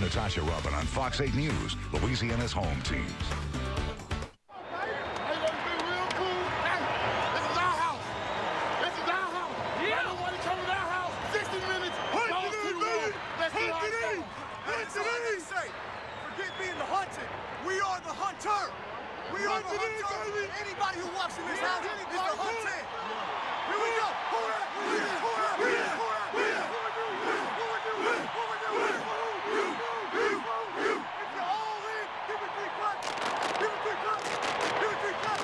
Natasha Robin on Fox 8 News, Louisiana's home teams. We are the hunter. We are the hunter. Anybody who walks in this house is the hunted. Here we go. If you're all in, give me 3 claps. Give me 3 claps. Give me 3 claps.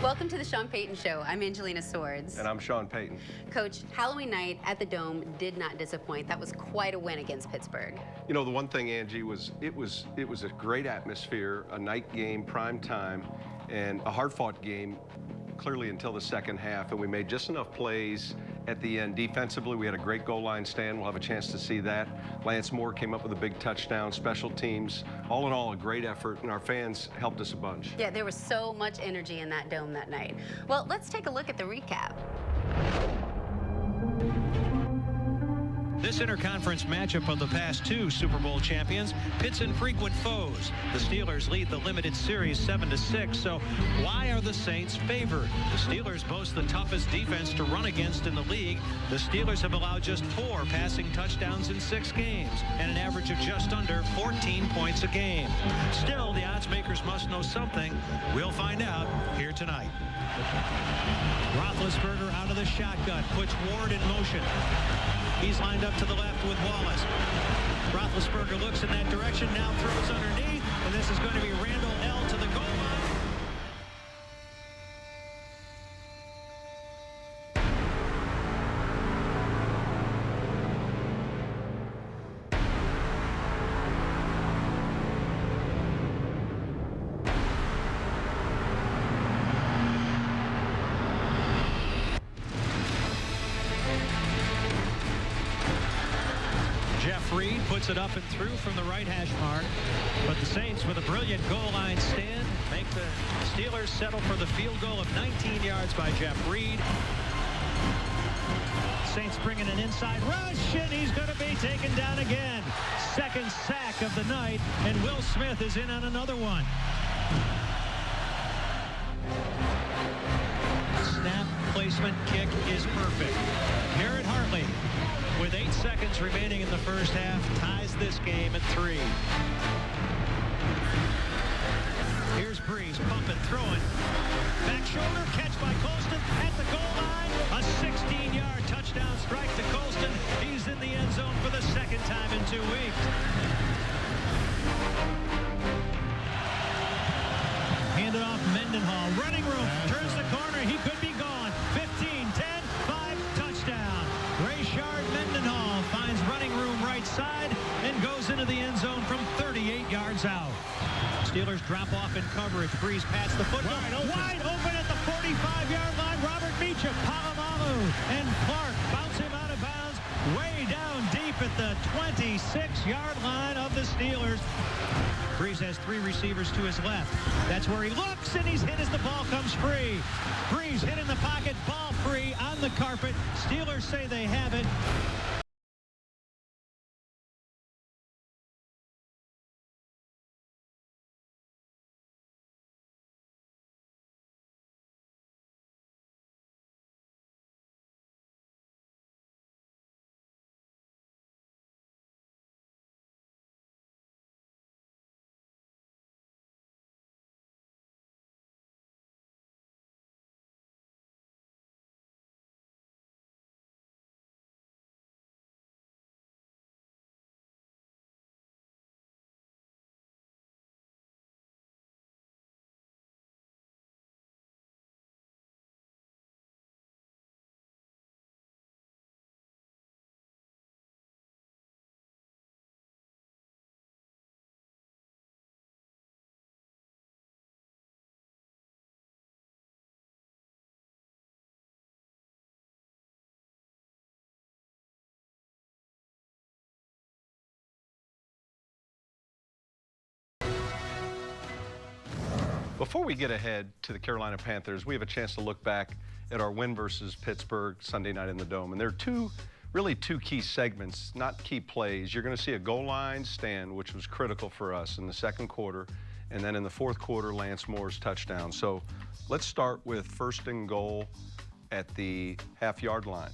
Welcome to the Sean Payton Show. I'm Angelina Swords. And I'm Sean Payton. Coach, Halloween night at the Dome did not disappoint. That was quite a win against Pittsburgh. You know, the one thing, Angie, was it was a great atmosphere, a night game, prime time, and a hard-fought game clearly until the second half, and we made just enough plays at the end. Defensively, we had a great goal line stand. We'll have a chance to see that. Lance Moore came up with a big touchdown. Special teams, all in all, a great effort, and our fans helped us a bunch. Yeah, there was so much energy in that Dome that night. Well, let's take a look at the recap. This interconference matchup of the past 2 Super Bowl champions pits infrequent foes. The Steelers lead the limited series 7-6, so why are the Saints favored? The Steelers boast the toughest defense to run against in the league. The Steelers have allowed just 4 passing touchdowns in 6 games and an average of just under 14 points a game. Still, the odds makers must know something. We'll find out here tonight. Roethlisberger out of the shotgun, puts Ward in motion. He's lined up to the left with Wallace. Roethlisberger looks in that direction, now throws underneath, and this is going to be Randall L. to the goal line. Reed puts it up and through from the right hash mark, but the Saints, with a brilliant goal line stand, make the Steelers settle for the field goal of 19 yards by Jeff Reed. Saints bringing an inside rush, and he's going to be taken down again. Second sack of the night, and Will Smith is in on another one. Snap placement kick is perfect. Garrett Hartley, with 8 seconds remaining in the first half, ties this game at 3. Here's Breeze, pumping, throwing. Back shoulder, catch by Colston at the goal line. A 16-yard touchdown strike to Colston. He's in the end zone for the second time in 2 weeks. Handed off Mendenhall. Running room, turns the corner. He could be gone. 15, 10, 5, touchdown. Rayshard Mendenhall finds running room right side and goes into the end zone from 38 yards out. Steelers drop off in coverage. Breeze pats the football. Wide open at the 45-yard line. Robert Meacham, Palomalu, and Clark bounce him out of bounds way down deep at the 26-yard line of the Steelers. Breeze has 3 receivers to his left. That's where he looks, and he's hit as the ball comes free. Breeze hit in the pocket, ball free on the carpet. Steelers say they have it. Before we get ahead to the Carolina Panthers, we have a chance to look back at our win versus Pittsburgh Sunday night in the Dome. And there are really two key segments, not key plays. You're going to see a goal line stand, which was critical for us in the second quarter. And then in the fourth quarter, Lance Moore's touchdown. So let's start with first and goal at the half-yard line.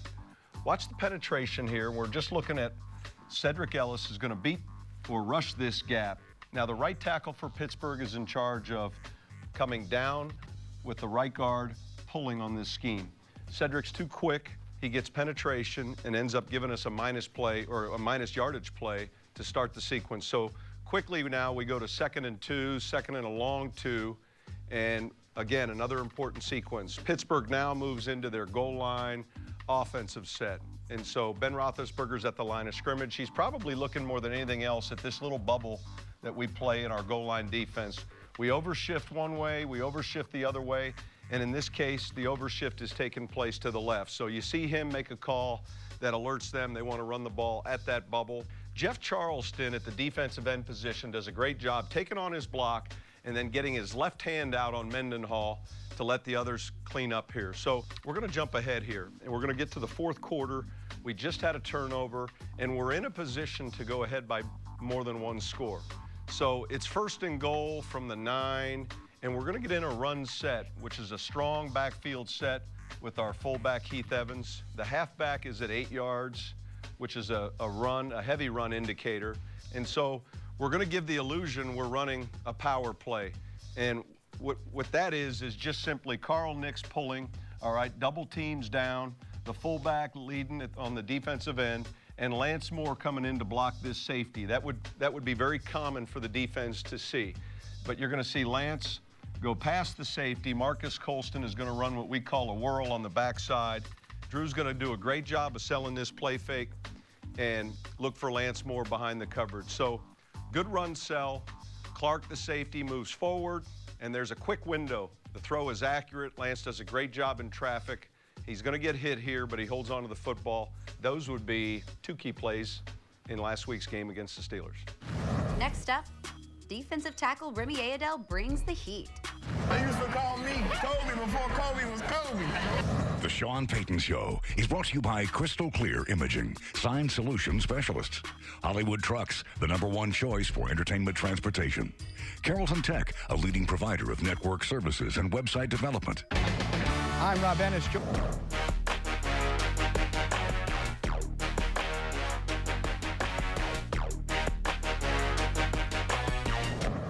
Watch the penetration here. We're just looking at Cedric Ellis is going to beat or rush this gap. Now, the right tackle for Pittsburgh is in charge of coming down with the right guard pulling on this scheme. Cedric's too quick. He gets penetration and ends up giving us a minus play or a minus yardage play to start the sequence. So quickly now we go to 2nd and 2, 2nd and a long 2, and again, another important sequence. Pittsburgh now moves into their goal line offensive set. And so Ben Roethlisberger's at the line of scrimmage. He's probably looking more than anything else at this little bubble that we play in our goal line defense. We overshift one way, we overshift the other way, and in this case, the overshift is taking place to the left. So you see him make a call that alerts them they want to run the ball at that bubble. Jeff Charleston at the defensive end position does a great job taking on his block and then getting his left hand out on Mendenhall to let the others clean up here. So we're going to jump ahead here, and we're going to get to the fourth quarter. We just had a turnover, and we're in a position to go ahead by more than one score. So it's first and goal from the 9, and we're going to get in a run set, which is a strong backfield set with our fullback Heath Evans. The halfback is at 8 yards, which is a heavy run indicator. And so we're going to give the illusion we're running a power play. And what that is just simply Carl Nix pulling, all right, double teams down, the fullback leading it on the defensive end, and Lance Moore coming in to block this safety. That would be very common for the defense to see. But you're going to see Lance go past the safety. Marcus Colston is going to run what we call a whirl on the backside. Drew's going to do a great job of selling this play fake and look for Lance Moore behind the coverage. So good run sell. Clark, the safety, moves forward, and there's a quick window. The throw is accurate. Lance does a great job in traffic. He's going to get hit here, but he holds on to the football. Those would be two key plays in last week's game against the Steelers. Next up, defensive tackle Remy Ayadel brings the heat. They used to call me Kobe before Kobe was Kobe. The Sean Payton Show is brought to you by Crystal Clear Imaging, Sign Solution Specialists. Hollywood Trucks, the #1 choice for entertainment transportation. Carrollton Tech, a leading provider of network services and website development. I'm Rob Ennis.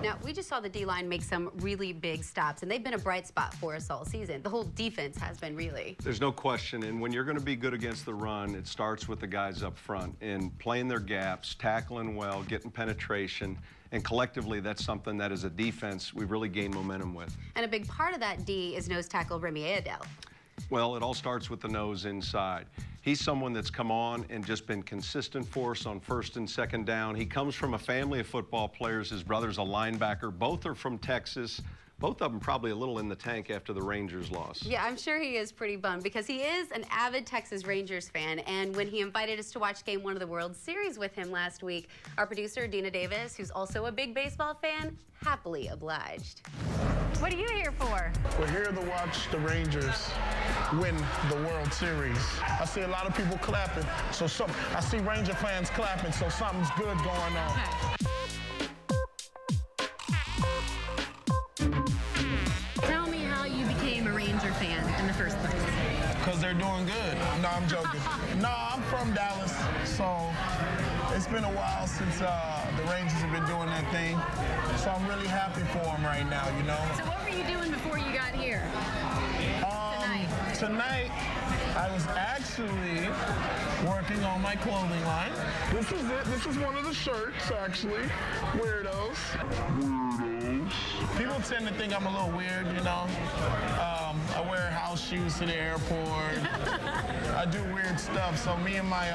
Now, we just saw the D-line make some really big stops, and they've been a bright spot for us all season. The whole defense has been really. There's no question, and when you're going to be good against the run, it starts with the guys up front and playing their gaps, tackling well, getting penetration, and collectively that's something that as a defense we really gain momentum with. And a big part of that D is nose tackle Remy Ayadel. Well, it all starts with the nose inside. He's someone that's come on and just been consistent for us on first and second down. He comes from a family of football players. His brother's a linebacker. Both are from Texas. Both of them probably a little in the tank after the Rangers loss. Yeah, I'm sure he is pretty bummed because he is an avid Texas Rangers fan. And when he invited us to watch Game 1 of the World Series with him last week, our producer, Dina Davis, who's also a big baseball fan, happily obliged. What are you here for? We're here to watch the Rangers win the World Series. I see a lot of people clapping, I see Ranger fans clapping, so something's good going on. Tell me how you became a Ranger fan in the first place. Because they're doing good. No, I'm joking. No, I'm from Dallas, so it's been a while since the Rangers have been doing that thing. So I'm really happy for them right now, you know. So what were you doing before you got here? Tonight, I was actually working on my clothing line. This is it. This is one of the shirts, actually. Weirdos. People tend to think I'm a little weird, you know. I wear house shoes to the airport. I do weird stuff. So me and my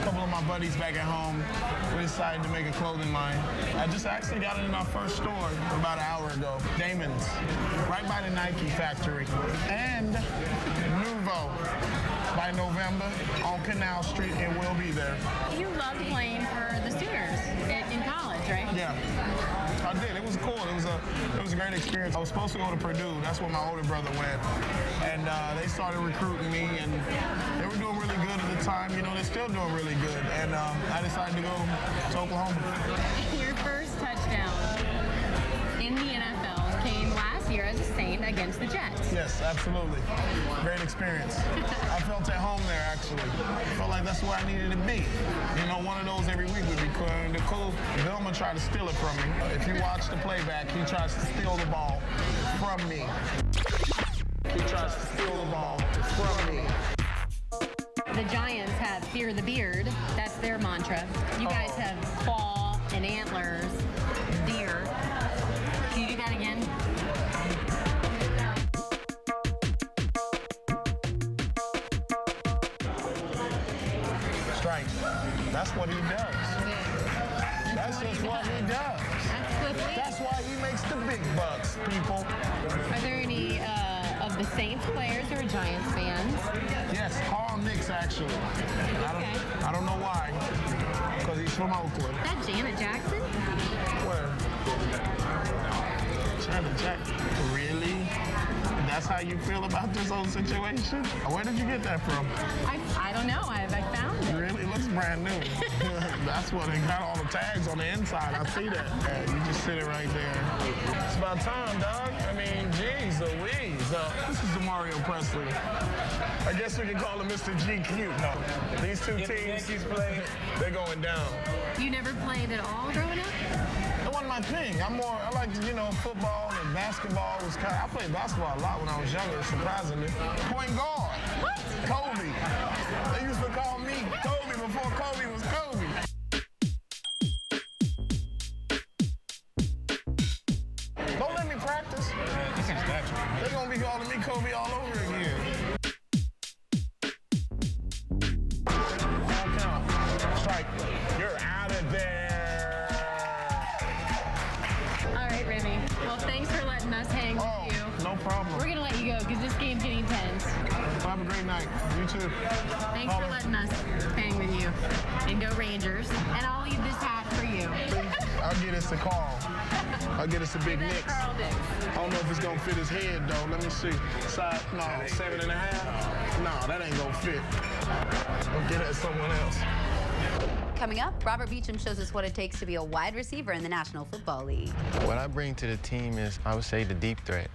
couple of my buddies back at home, we decided to make a clothing line. I just actually got it in our first store about an hour ago. Damon's, right by the Nike factory. And Nouveau. By November on Canal Street, it will be there. You loved playing for the Sooners in college, right? Yeah. I did. It was cool. It was a great experience. I was supposed to go to Purdue. That's where my older brother went. And they started recruiting me, and they were doing really good at the time. You know, they're still doing really good. And I decided to go to Oklahoma. Your first touchdown in the NFL came last year as a Saint against the Jets. Yes, absolutely. Great experience. I felt at home there, actually. I felt like that's where I needed to be. You know, one of those every week would be cool. And Vilma tried to steal it from me. If you watch the playback, he tries to steal the ball from me. He tries to steal the ball from me. The Giants have fear the beard. That's their mantra. You guys have claw and antlers, deer. Can you do that again? Strike. That's what he does. That's just what he does. That's why he makes the big bucks, people. Are there any of the Saints players who are Giants fans? Yes, Carl Nicks, actually. I don't know why, because he's from Oakland. Is that Janet Jackson? Where? Janet Jackson? Really? That's how you feel about this whole situation? Where did you get that from? I don't know. I found it. Really? It looks brand new. That's what they got all the tags on the inside. I see that. Yeah, you just sit it right there. It's about time, dog. I mean, geez Louise. This is the Mario Presley. I guess we can call him Mr. GQ. No, these two teams he's playing, they're going down. You never played at all growing up? It wasn't my thing. I like, you know, football and basketball was kind of, I played basketball a lot when I was younger, surprisingly. Point guard. What? Kobe. They used to call me Kobe before Kobe was Kobe. Don't let me practice. They're going to be calling me Kobe all over again. All count. Strike. You're out of there. All right, Remy. Well, thanks for letting us hang with you. No problem. We're going to let you go because this game's getting tense. Have a great night. You too. Thanks for letting us hang with you. And go Rangers. And I'll leave this hat for you. I'll get us a Carl. I'll get us a Big Nicks. Carl Dix. I don't know if it's going to fit his head, though. Let me see. Size, no, 7.5. No, that ain't going to fit. I'll get it at someone else. Coming up, Robert Beacham shows us what it takes to be a wide receiver in the National Football League. What I bring to the team is, I would say, the deep threat.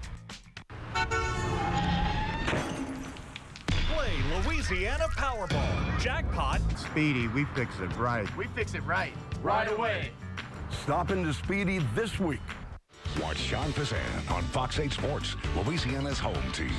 Play Louisiana Powerball. Jackpot. Speedy, we fix it right. We fix it right. Right away. Stop into Speedy this week. Watch Sean Pizan on Fox 8 Sports, Louisiana's home team.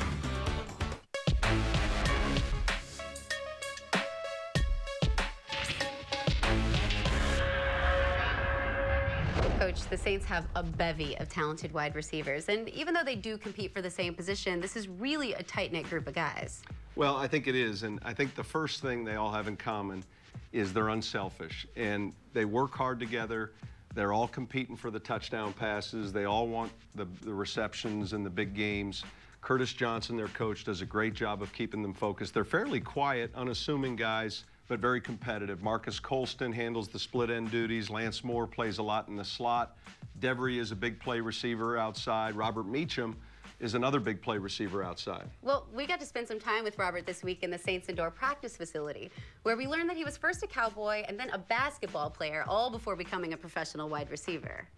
Coach, the Saints have a bevy of talented wide receivers, and even though they do compete for the same position, this is really a tight-knit group of guys. Well, I think it is, and I think the first thing they all have in common is they're unselfish, and they work hard together. They're all competing for the touchdown passes. They all want the receptions in the big games. Curtis Johnson, their coach, does a great job of keeping them focused. They're fairly quiet, unassuming guys, but very competitive. Marcus Colston handles the split end duties. Lance Moore plays a lot in the slot. Devery is a big play receiver outside. Robert Meacham is another big play receiver outside. Well, we got to spend some time with Robert this week in the Saints indoor practice facility, where we learned that he was first a Cowboy and then a basketball player, all before becoming a professional wide receiver.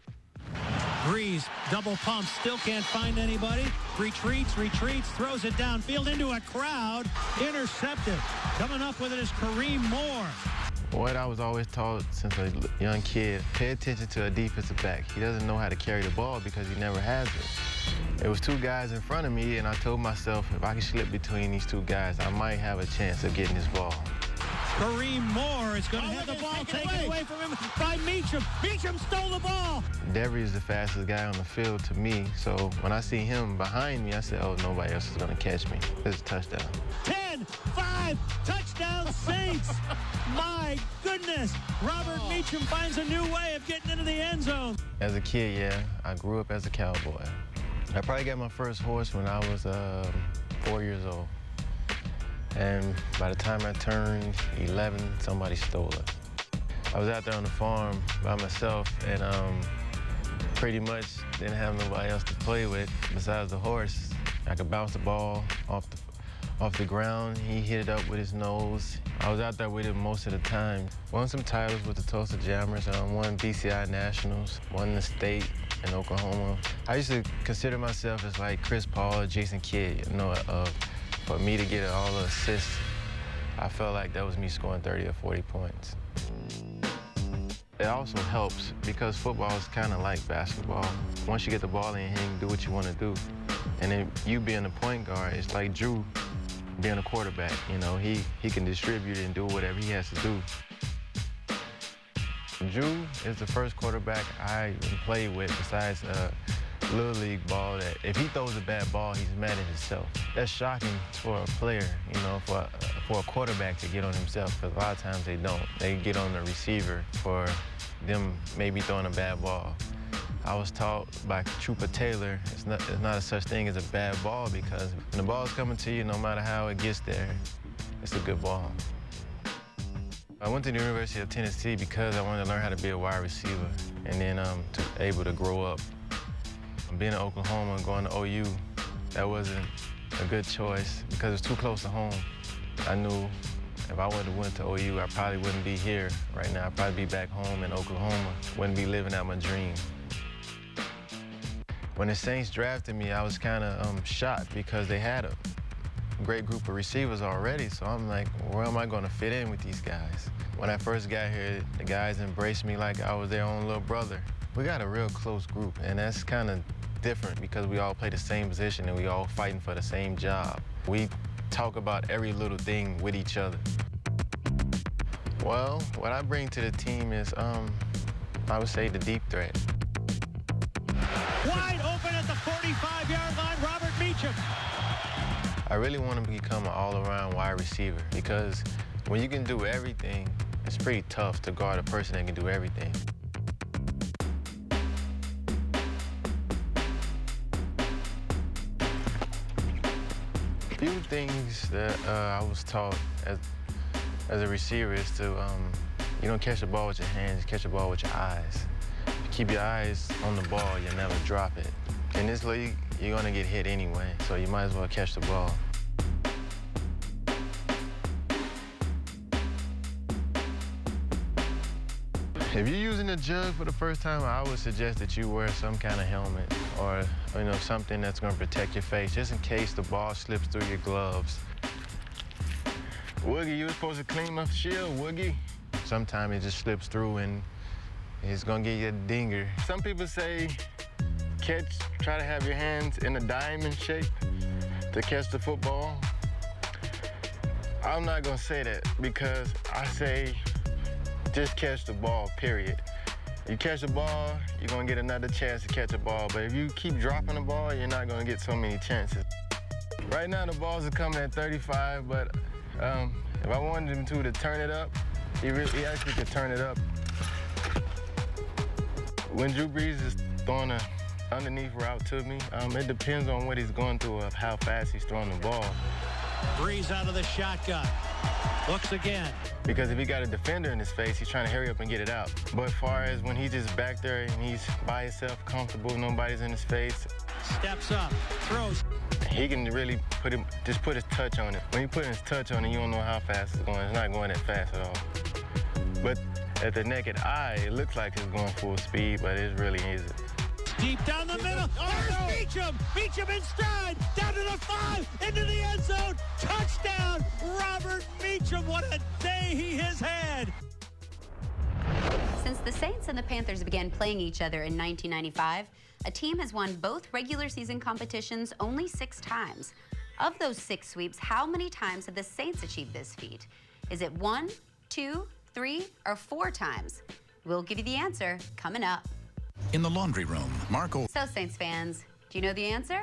Breeze, double pump, still can't find anybody. Retreats, throws it downfield into a crowd. Intercepted. Coming up with it is Kareem Moore. What I was always taught since a young kid, pay attention to a defensive back. He doesn't know how to carry the ball because he never has it. There was two guys in front of me, and I told myself if I could slip between these two guys, I might have a chance of getting this ball. Kareem Moore is going to have the ball taken away from him by Meacham. Meacham stole the ball. Devery is the fastest guy on the field to me, so when I see him behind me, I said, oh, nobody else is going to catch me. This is a touchdown. 10-5, touchdown Saints. My goodness. Robert Meacham finds a new way of getting into the end zone. As a kid, yeah, I grew up as a cowboy. I probably got my first horse when I was 4 years old. And by the time I turned 11, somebody stole it. I was out there on the farm by myself, and pretty much didn't have nobody else to play with besides the horse. I could bounce the ball off the ground. He hit it up with his nose. I was out there with him most of the time. Won some titles with the Tulsa Jammers. Won BCI Nationals. Won the state in Oklahoma. I used to consider myself as like Chris Paul or Jason Kidd. You know, for me to get all the assists, I felt like that was me scoring 30 or 40 points. It also helps because football is kind of like basketball. Once you get the ball in your hand, you can do what you want to do. And then you being a point guard, it's like Drew being a quarterback. You know, he can distribute and do whatever he has to do. Drew is the first quarterback I played with besides Little League ball that if he throws a bad ball, he's mad at himself. That's shocking for a player, you know, for a quarterback to get on himself, because a lot of times they don't. They get on the receiver for them maybe throwing a bad ball. I was taught by Trooper Taylor, it's not a such thing as a bad ball, because when the ball's coming to you, no matter how it gets there, it's a good ball. I went to the University of Tennessee because I wanted to learn how to be a wide receiver, and then able to grow up. Being in Oklahoma and going to OU, that wasn't a good choice because it's too close to home. I knew if I would have went to OU, I probably wouldn't be here right now. I'd probably be back home in Oklahoma, wouldn't be living out my dream. When the Saints drafted me, I was kind of shocked because they had a great group of receivers already, so I'm like, where am I going to fit in with these guys? When I first got here, the guys embraced me like I was their own little brother. We got a real close group, and that's kind of different because we all play the same position and we all fighting for the same job. We talk about every little thing with each other. Well, what I bring to the team is, I would say, the deep threat. Wide open at the 45-yard line, Robert Meacham. I really want to become an all-around wide receiver because when you can do everything, it's pretty tough to guard a person that can do everything. A few things that I was taught as a receiver is to, you don't catch the ball with your hands, catch the ball with your eyes. If you keep your eyes on the ball, you'll never drop it. In this league, you're gonna get hit anyway, so you might as well catch the ball. If you're using a jug for the first time, I would suggest that you wear some kind of helmet or something that's going to protect your face, just in case the ball slips through your gloves. Woogie, you were supposed to clean my shield, Woogie. Sometimes it just slips through and it's going to get you a dinger. Some people say try to have your hands in a diamond shape to catch the football. I'm not going to say that because I say just catch the ball, period. You catch the ball, you're gonna get another chance to catch a ball, but if you keep dropping the ball, you're not gonna get so many chances. Right now, the balls are coming at 35, but if I wanted him to turn it up, he actually could turn it up. When Drew Brees is throwing an underneath route to me, it depends on what he's going through of how fast he's throwing the ball. Brees out of the shotgun. Looks again. Because if he got a defender in his face, he's trying to hurry up and get it out. But as far as when he's just back there and he's by himself, comfortable, nobody's in his face. Steps up, throws. He can really put his touch on it. When he put his touch on it, you don't know how fast it's going. It's not going that fast at all. But at the naked eye, it looks like it's going full speed, but it really isn't. Deep down the middle. There's Meacham. Meacham in stride. Down to the 5. Into the end zone. Touchdown. Robert Meacham. What a day he has had. Since the Saints and the Panthers began playing each other in 1995, a team has won both regular season competitions only 6 times. Of those 6 sweeps, how many times have the Saints achieved this feat? Is it 1, 2, 3, or 4 times? We'll give you the answer coming up. In the laundry room, Marco. So, Saints fans, do you know the answer?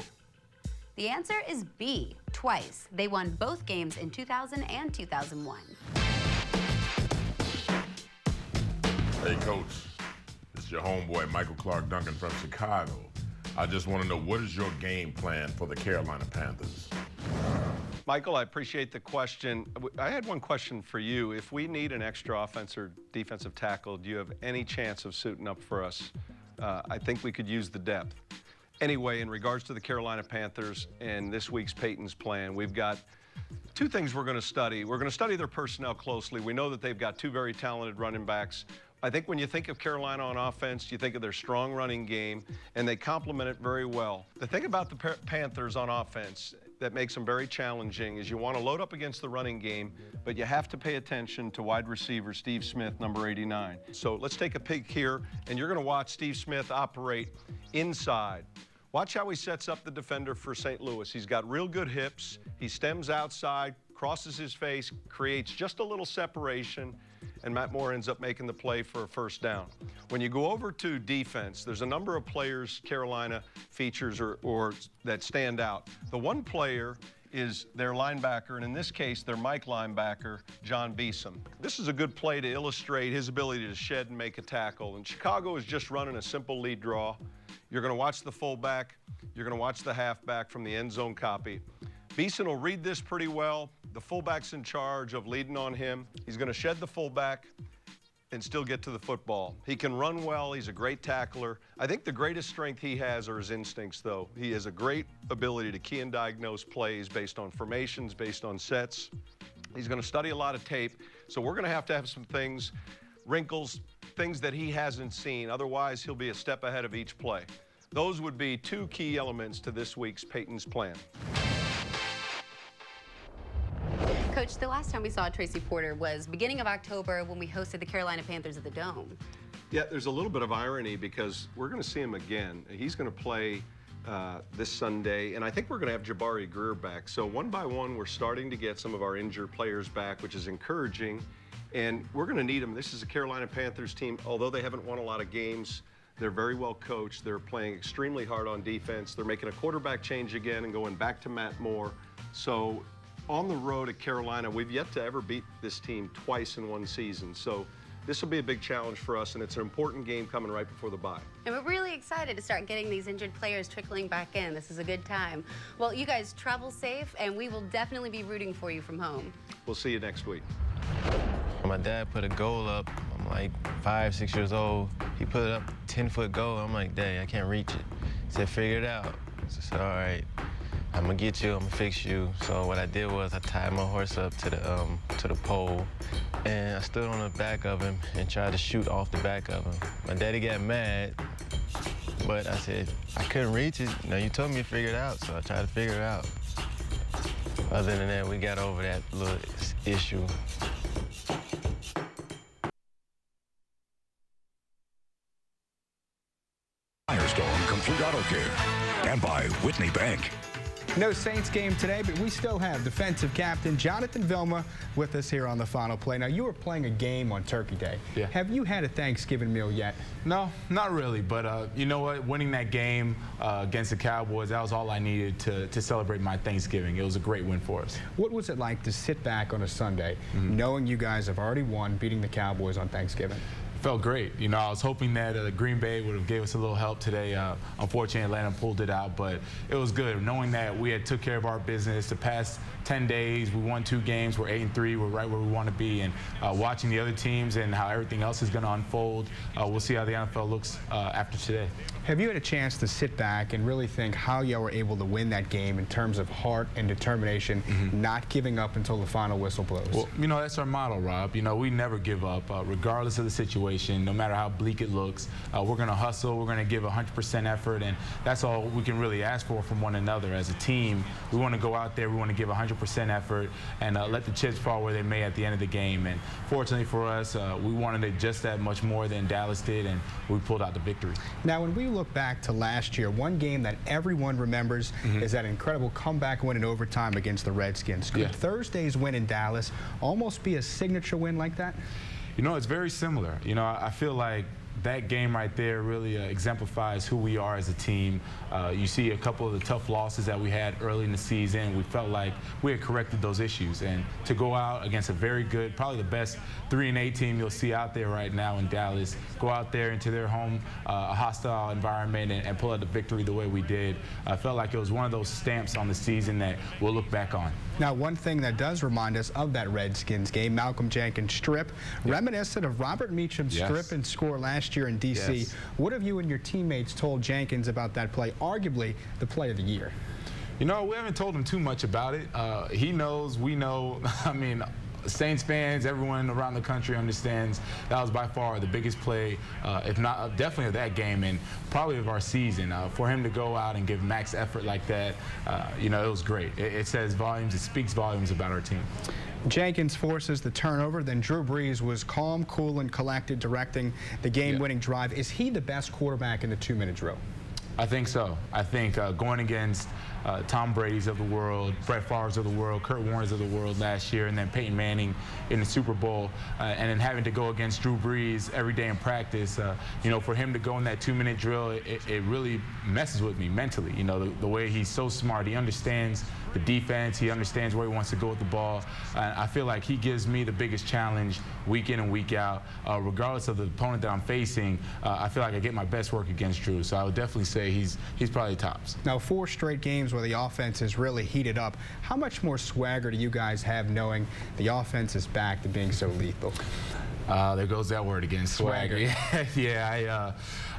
The answer is B, twice. They won both games in 2000 and 2001. Hey, Coach. It's your homeboy, Michael Clark Duncan from Chicago. I just want to know, what is your game plan for the Carolina Panthers? Michael, I appreciate the question. I had one question for you. If we need an extra offensive or defensive tackle, do you have any chance of suiting up for us I think we could use the depth. Anyway, in regards to the Carolina Panthers and this week's Payton's plan, we've got two things we're going to study. We're going to study their personnel closely. We know that they've got two very talented running backs. I think when you think of Carolina on offense, you think of their strong running game, and they complement it very well. The thing about the Panthers on offense that makes them very challenging is you want to load up against the running game, but you have to pay attention to wide receiver Steve Smith, number 89. So let's take a peek here, and you're going to watch Steve Smith operate inside. Watch how he sets up the defender for St. Louis. He's got real good hips. He stems outside, crosses his face, creates just a little separation, and Matt Moore ends up making the play for a first down. When you go over to defense, there's a number of players Carolina features or that stand out. The one player is their linebacker, and in this case, their Mike linebacker, John Beeson. This is a good play to illustrate his ability to shed and make a tackle. And Chicago is just running a simple lead draw. You're going to watch the fullback. You're going to watch the halfback from the end zone copy. Beeson will read this pretty well. The fullback's in charge of leading on him. He's going to shed the fullback and still get to the football. He can run well. He's a great tackler. I think the greatest strength he has are his instincts, though. He has a great ability to key and diagnose plays based on formations, based on sets. He's going to study a lot of tape, so we're going to have some things, wrinkles, things that he hasn't seen. Otherwise, he'll be a step ahead of each play. Those would be two key elements to this week's Payton's plan. Coach, the last time we saw Tracy Porter was beginning of October when we hosted the Carolina Panthers at the Dome. Yeah, there's a little bit of irony because we're going to see him again. He's going to play this Sunday, and I think we're going to have Jabari Greer back. So one by one, we're starting to get some of our injured players back, which is encouraging, and we're going to need them. This is a Carolina Panthers team. Although they haven't won a lot of games, they're very well coached. They're playing extremely hard on defense. They're making a quarterback change again and going back to Matt Moore. So on the road at Carolina, we've yet to ever beat this team twice in one season. So this will be a big challenge for us, and it's an important game coming right before the bye. And we're really excited to start getting these injured players trickling back in. This is a good time. Well, you guys travel safe, and we will definitely be rooting for you from home. We'll see you next week. My dad put a goal up. I'm like 5, 6 years old. He put it up, 10-foot goal. I'm like, dang, I can't reach it. He said, figure it out. I said, all right. I'm gonna get you, I'm gonna fix you. So what I did was I tied my horse up to the pole, and I stood on the back of him and tried to shoot off the back of him. My daddy got mad, but I said, I couldn't reach it. You know, you told me to figure it out, so I tried to figure it out. Other than that, we got over that little issue. Firestone Complete Auto Care, and by Whitney Bank. No Saints game today, but we still have defensive captain Jonathan Vilma with us here on the Final Play. Now, you were playing a game on Turkey Day. Yeah. Have you had a Thanksgiving meal yet? No, not really. But you know what? Winning that game against the Cowboys, that was all I needed to celebrate my Thanksgiving. It was a great win for us. What was it like to sit back on a Sunday, knowing you guys have already won, beating the Cowboys on Thanksgiving? Felt great. You know, I was hoping that Green Bay would have gave us a little help today. Unfortunately, Atlanta pulled it out, but it was good knowing that we had took care of our business. The past 10 days, we won 2 games. We're 8-3. We're right where we want to be. And watching the other teams and how everything else is going to unfold, we'll see how the NFL looks after today. Have you had a chance to sit back and really think how y'all were able to win that game in terms of heart and determination, not giving up until the final whistle blows? Well, you know, that's our motto, Rob. You know, we never give up, regardless of the situation. No matter how bleak it looks, we're going to hustle. We're going to give 100% effort, and that's all we can really ask for from one another. As a team, we want to go out there. We want to give 100% effort and let the chips fall where they may at the end of the game. And fortunately for us, we wanted it just that much more than Dallas did, and we pulled out the victory. Now, when we look back to last year, one game that everyone remembers is that incredible comeback win in overtime against the Redskins. Could Thursday's win in Dallas almost be a signature win like that? You know, it's very similar. You know, I feel like that game right there really exemplifies who we are as a team. You see a couple of the tough losses that we had early in the season. We felt like we had corrected those issues. And to go out against a very good, probably the best 3-8 team you'll see out there right now in Dallas, go out there into their home, a hostile environment, and pull out the victory the way we did, I felt like it was one of those stamps on the season that we'll look back on. Now, one thing that does remind us of that Redskins game, Malcolm Jenkins' strip, reminiscent of Robert Meacham's strip and score last year in D.C. Yes. What have you and your teammates told Jenkins about that play, arguably the play of the year? You know, we haven't told him too much about it. He knows, we know. I mean, Saints fans, everyone around the country understands that was by far the biggest play, if not definitely of that game and probably of our season. For him to go out and give max effort like that, you know, it was great. It says volumes, it speaks volumes about our team. Jenkins forces the turnover, then Drew Brees was calm, cool, and collected, directing the game-winning drive. Is he the best quarterback in the 2-minute drill? I think so. I think going against Tom Brady's of the world, Brett Favre's of the world, Kurt Warner's of the world last year, and then Peyton Manning in the Super Bowl, and then having to go against Drew Brees every day in practice, you know, for him to go in that 2-minute drill, it really messes with me mentally. You know, the way he's so smart. He understands the defense. He understands where he wants to go with the ball. I feel like he gives me the biggest challenge week in and week out. Regardless of the opponent that I'm facing, I feel like I get my best work against Drew. So I would definitely say he's probably tops. Now, 4 straight games where the offense is really heated up. How much more swagger do you guys have knowing the offense is back to being so lethal? There goes that word again, swagger. Yeah,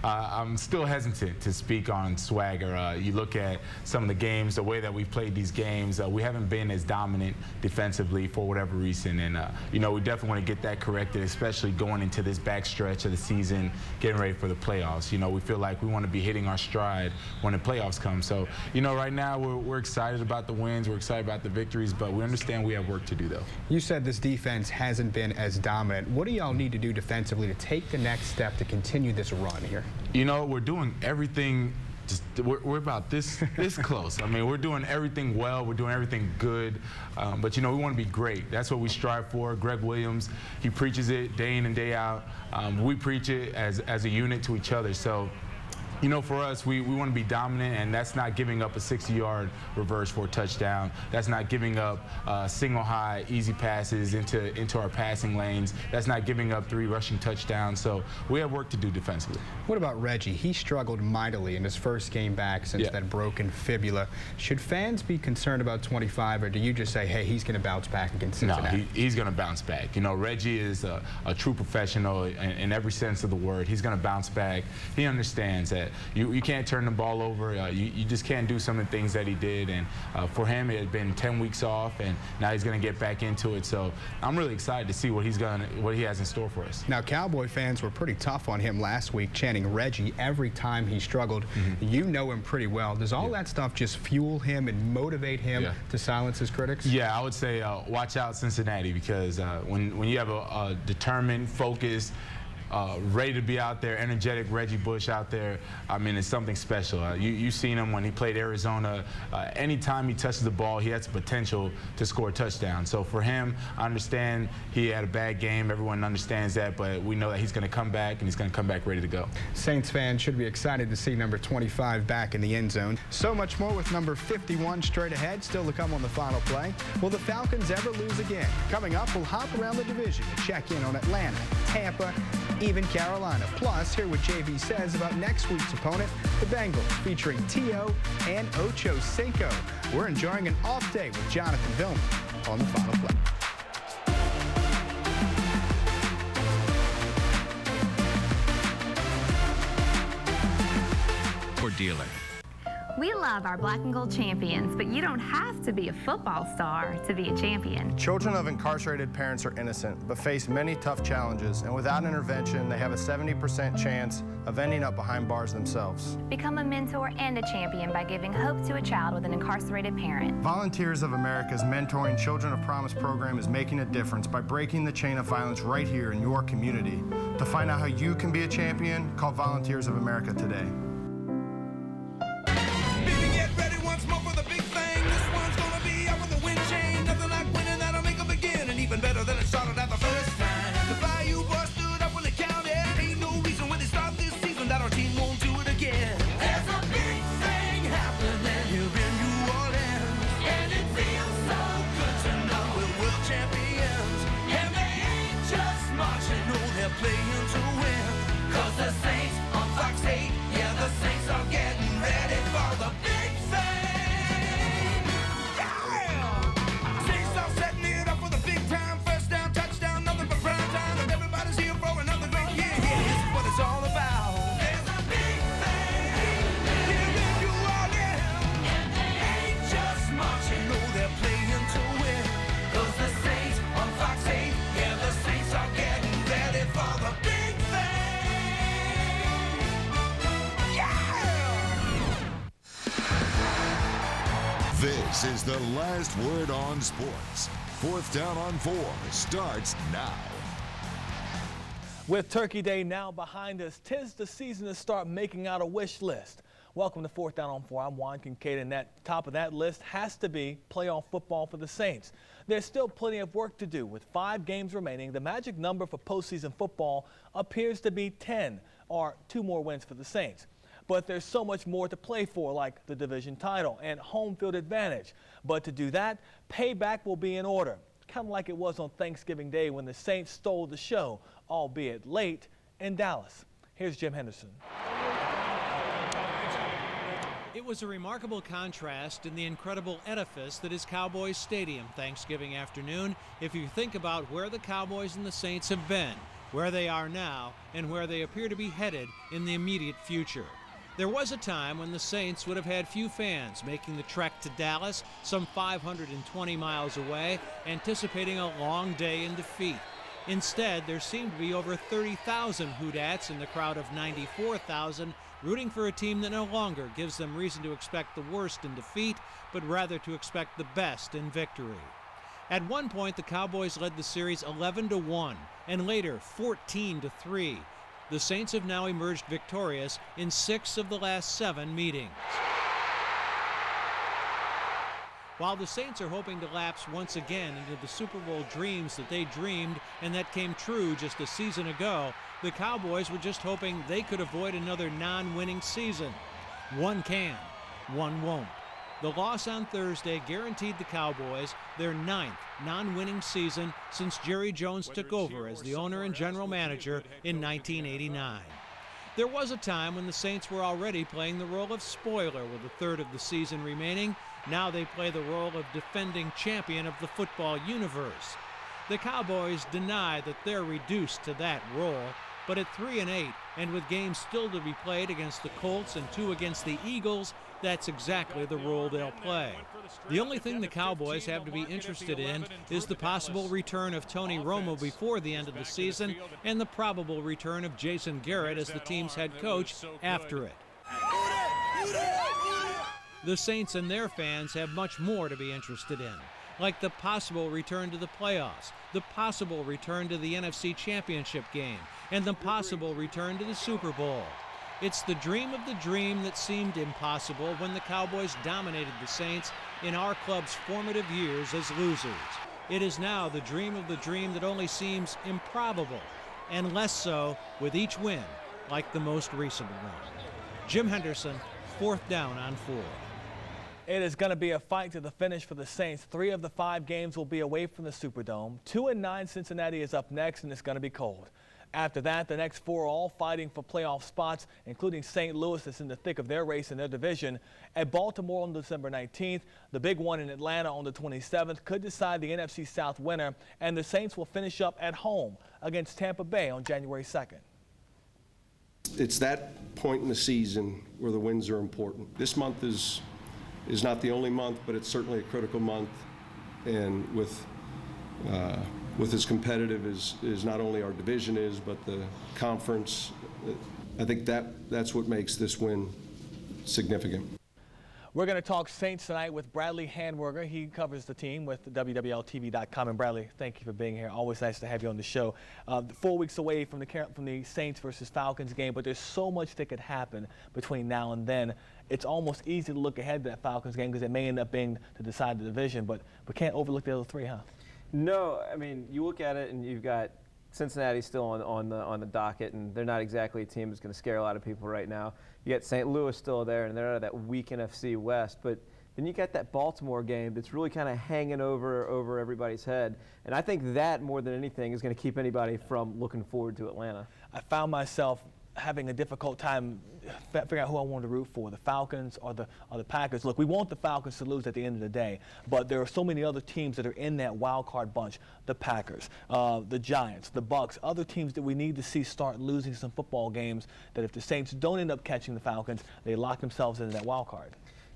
I'm still hesitant to speak on swagger. You look at some of the games, the way that we've played these games, we haven't been as dominant defensively for whatever reason. And, you know, we definitely want to get that corrected, especially going into this back stretch of the season, getting ready for the playoffs. You know, we feel like we want to be hitting our stride when the playoffs come. So, you know, right now we're excited about the wins, we're excited about the victories, but we understand we have work to do, though. You said this defense hasn't been as dominant. What do y'all need to do defensively to take the next step to continue this run here? You know, we're doing everything. We're about this close. I mean, we're doing everything well. We're doing everything good. But, you know, we want to be great. That's what we strive for. Greg Williams, he preaches it day in and day out. We preach it as a unit to each other. So, you know, for us, we want to be dominant, and that's not giving up a 60-yard reverse for a touchdown. That's not giving up single high, easy passes into our passing lanes. That's not giving up 3 rushing touchdowns. So we have work to do defensively. What about Reggie? He struggled mightily in his first game back since that broken fibula. Should fans be concerned about 25, or do you just say, hey, he's going to bounce back against Cincinnati? No, he's going to bounce back. You know, Reggie is a true professional in every sense of the word. He's going to bounce back. He understands that you can't turn the ball over. You just can't do some of the things that he did. And for him, it had been 10 weeks off, and now he's going to get back into it. So I'm really excited to see what he has in store for us. Now, Cowboy fans were pretty tough on him last week, chanting Reggie every time he struggled. You know him pretty well. Does all that stuff just fuel him and motivate him to silence his critics? Yeah, I would say watch out Cincinnati, because when you have a determined, focused, ready to be out there, energetic Reggie Bush out there, I mean, it's something special. You've seen him when he played Arizona. Anytime he touches the ball, he has the potential to score a touchdown. So for him, I understand he had a bad game. Everyone understands that, but we know that he's going to come back, and he's going to come back ready to go. Saints fans should be excited to see number 25 back in the end zone. So much more with number 51 straight ahead, still to come on the final play. Will the Falcons ever lose again? Coming up, we'll hop around the division to check in on Atlanta, Tampa, even Carolina. Plus, hear what JV says about next week's opponent, the Bengals, featuring T.O. and Ocho Cinco. We're enjoying an off day with Jonathan Vilma on the final play. Or dealer. We love our black and gold champions, but you don't have to be a football star to be a champion. Children of incarcerated parents are innocent, but face many tough challenges, and without intervention, they have a 70% chance of ending up behind bars themselves. Become a mentor and a champion by giving hope to a child with an incarcerated parent. Volunteers of America's Mentoring Children of Promise program is making a difference by breaking the chain of violence right here in your community. To find out how you can be a champion, call Volunteers of America today. Even better than it started at the first time. The Bayou boys stood up when they counted. Ain't no reason when they start this season that our team won't do it again. There's a big thing happening here in New Orleans, and it feels so good to know we're world champions. And they ain't just marching, no, they're playing to win. 'Cause the Saints on Fox 8, yeah, the This is the last word on sports. 4th Down on 4 starts now. With Turkey Day now behind us, 'tis the season to start making out a wish list. Welcome to 4th Down on 4. I'm Juan Kincaid, and that top of that list has to be playoff football for the Saints. There's still plenty of work to do. With 5 games remaining, the magic number for postseason football appears to be 10, or 2 more wins for the Saints. But there's so much more to play for, like the division title and home field advantage. But to do that, payback will be in order, kind of like it was on Thanksgiving Day when the Saints stole the show, albeit late, in Dallas. Here's Jim Henderson. It was a remarkable contrast in the incredible edifice that is Cowboys Stadium Thanksgiving afternoon if you think about where the Cowboys and the Saints have been, where they are now, and where they appear to be headed in the immediate future. There was a time when the Saints would have had few fans making the trek to Dallas, some 520 miles away, anticipating a long day in defeat. Instead, there seemed to be over 30,000 Hoodats in the crowd of 94,000 rooting for a team that no longer gives them reason to expect the worst in defeat, but rather to expect the best in victory. At one point, the Cowboys led the series 11-1 and later 14-3. The Saints have now emerged victorious in 6 of the last 7 meetings. While the Saints are hoping to lapse once again into the Super Bowl dreams that they dreamed and that came true just a season ago, the Cowboys were just hoping they could avoid another non-winning season. One can, one won't. The loss on Thursday guaranteed the Cowboys their 9th non-winning season since Jerry Jones took over as the owner and general manager in 1989. There was a time when the Saints were already playing the role of spoiler with a third of the season remaining. Now they play the role of defending champion of the football universe. The Cowboys deny that they're reduced to that role, but at 3-8 and with games still to be played against the Colts and 2 against the Eagles, that's exactly the role they'll play. The only thing the Cowboys have to be interested in is the possible return of Tony Romo before the end of the season and the probable return of Jason Garrett as the team's head coach after it. The Saints and their fans have much more to be interested in, like the possible return to the playoffs, the possible return to the NFC Championship game, and the possible return to the Super Bowl. It's the dream of the dream that seemed impossible when the Cowboys dominated the Saints in our club's formative years as losers. It is now the dream of the dream that only seems improbable, and less so with each win, like the most recent one. Jim Henderson, 4th Down on 4. It is going to be a fight to the finish for the Saints. 3 of the 5 games will be away from the Superdome. 2-9 Cincinnati is up next, and it's going to be cold. After that, the next 4 are all fighting for playoff spots, including St. Louis that's in the thick of their race in their division. At Baltimore on December 19th, the big one in Atlanta on the 27th could decide the NFC South winner, and the Saints will finish up at home against Tampa Bay on January 2nd. It's that point in the season where the wins are important. This month is not the only month, but it's certainly a critical month, and with as competitive as not only our division is, but the conference, I think that's what makes this win significant. We're going to talk Saints tonight with Bradley Handwerger. He covers the team with WWLTV.com. And Bradley, thank you for being here. Always nice to have you on the show. 4 weeks away from the Saints versus Falcons game, but there's so much that could happen between now and then. It's almost easy to look ahead to that Falcons game because it may end up being to decide the division, but we can't overlook the other 3, huh? No, I mean, you look at it and you've got Cincinnati still on the docket, and they're not exactly a team that's going to scare a lot of people right now. You got St. Louis still there, and they're out of that weak NFC West. But then you got that Baltimore game that's really kind of hanging over everybody's head. And I think that, more than anything, is going to keep anybody from looking forward to Atlanta. I found myself having a difficult time figuring out who I wanted to root for, the Falcons or the Packers. Look, we want the Falcons to lose at the end of the day, but there are so many other teams that are in that wild card bunch. The Packers, the Giants, the Bucks, other teams that we need to see start losing some football games, that if the Saints don't end up catching the Falcons, they lock themselves into that wild card.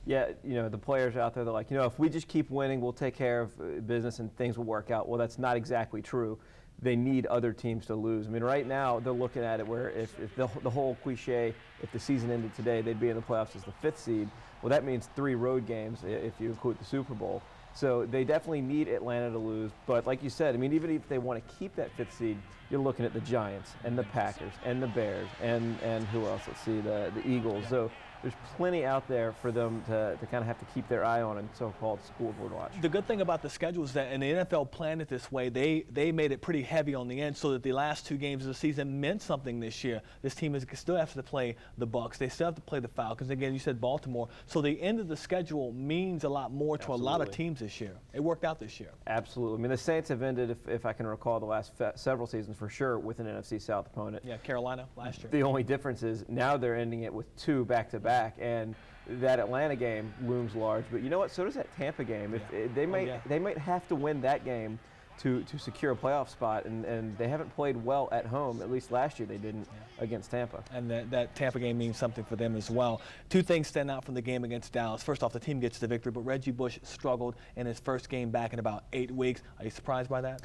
Yeah, you know, the players out there, they're like, you know, if we just keep winning, we'll take care of business and things will work out. Well, that's not exactly true. they need other teams to lose. I mean, right now they're looking at it where if the whole cliche, if the season ended today, they'd be in the playoffs as the 5th seed. Well, that means 3 road games if you include the Super Bowl. So they definitely need Atlanta to lose. But like you said, I mean, even if they want to keep that 5th seed, you're looking at the Giants and the Packers and the Bears and who else? Let's see, the Eagles. So there's plenty out there for them to kind of have to keep their eye on and so-called scoreboard watch. The good thing about the schedule is that, and the NFL planned it this way, they made it pretty heavy on the end so that the last 2 games of the season meant something this year. This team still has to play the Bucs. They still have to play the Falcons. Again, you said Baltimore. So the end of the schedule means a lot more to a lot of teams this year. It worked out this year. Absolutely. I mean, the Saints have ended, if I can recall, the last several seasons for sure with an NFC South opponent. Yeah, Carolina last year. The only difference is now they're ending it with 2 back-to-back. And that Atlanta game looms large, but you know what? So does that Tampa game. They might have to win that game to secure a playoff spot, and they haven't played well at home. At least last year they didn't against Tampa. And that Tampa game means something for them as well. 2 things stand out from the game against Dallas. First off, the team gets the victory, but Reggie Bush struggled in his first game back in about 8 weeks. Are you surprised by that?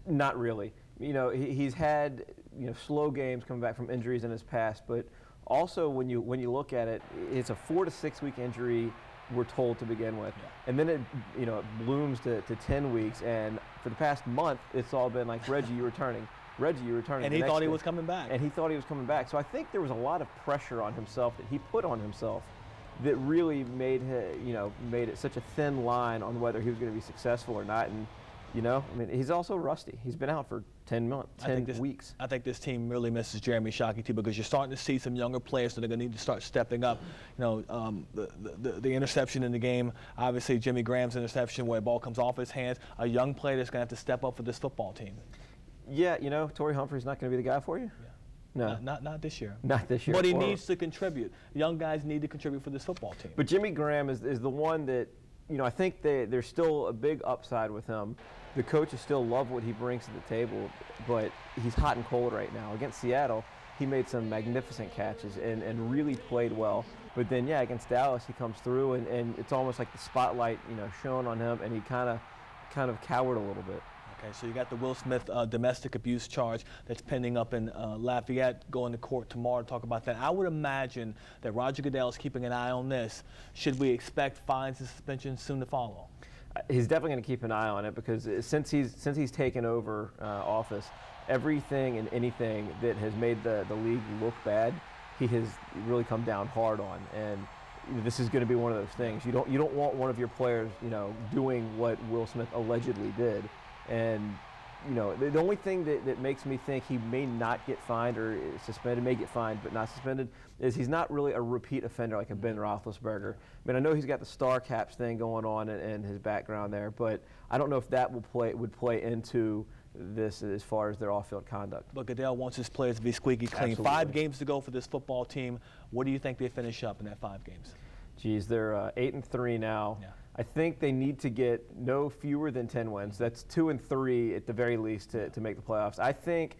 Not really. You know, he's had slow games coming back from injuries in his past, but also, when you look at it, it's a 4 to 6 week injury, we're told, to begin with, and then it blooms to 10 weeks. And for the past month, it's all been like, Reggie, you're returning. Reggie, you're returning. And he thought he was coming back. And he thought he was coming back. So I think there was a lot of pressure on himself that he put on himself that really made it such a thin line on whether he was going to be successful or not. And I mean, he's also rusty. He's been out for 10 weeks. I think this team really misses Jeremy Shockey too, because you're starting to see some younger players that are going to need to start stepping up. The interception in the game, obviously Jimmy Graham's interception where the ball comes off his hands, a young player that's going to have to step up for this football team. Yeah, Torrey Humphrey's not going to be the guy for you? Yeah. No. Not this year. Not this year. But he needs to contribute. Young guys need to contribute for this football team. But Jimmy Graham is the one that, I think there's still a big upside with him. The coaches still love what he brings to the table, but he's hot and cold right now. Against Seattle, he made some magnificent catches and really played well. But then, against Dallas, he comes through, and it's almost like the spotlight, shone on him, and he kind of cowered a little bit. Okay, so you got the Will Smith domestic abuse charge that's pending up in Lafayette, going to court tomorrow to talk about that. I would imagine that Roger Goodell is keeping an eye on this. Should we expect fines and suspensions soon to follow? He's definitely going to keep an eye on it, because since he's taken over office, everything and anything that has made the league look bad, he has really come down hard on. And this is going to be one of those things. You don't want one of your players, doing what Will Smith allegedly did. And the only thing that makes me think he may not get fined or suspended, may get fined but not suspended, is he's not really a repeat offender like a Ben Roethlisberger. I mean, I know he's got the star caps thing going on in his background there, but I don't know if that would play into this as far as their off-field conduct. But Goodell wants his players to be squeaky clean. Absolutely. 5 games to go for this football team. What do you think they finish up in that 5 games? Geez, they're 8-3 now. Yeah. I think they need to get no fewer than 10 wins. That's 2-3 at the very least to make the playoffs. I think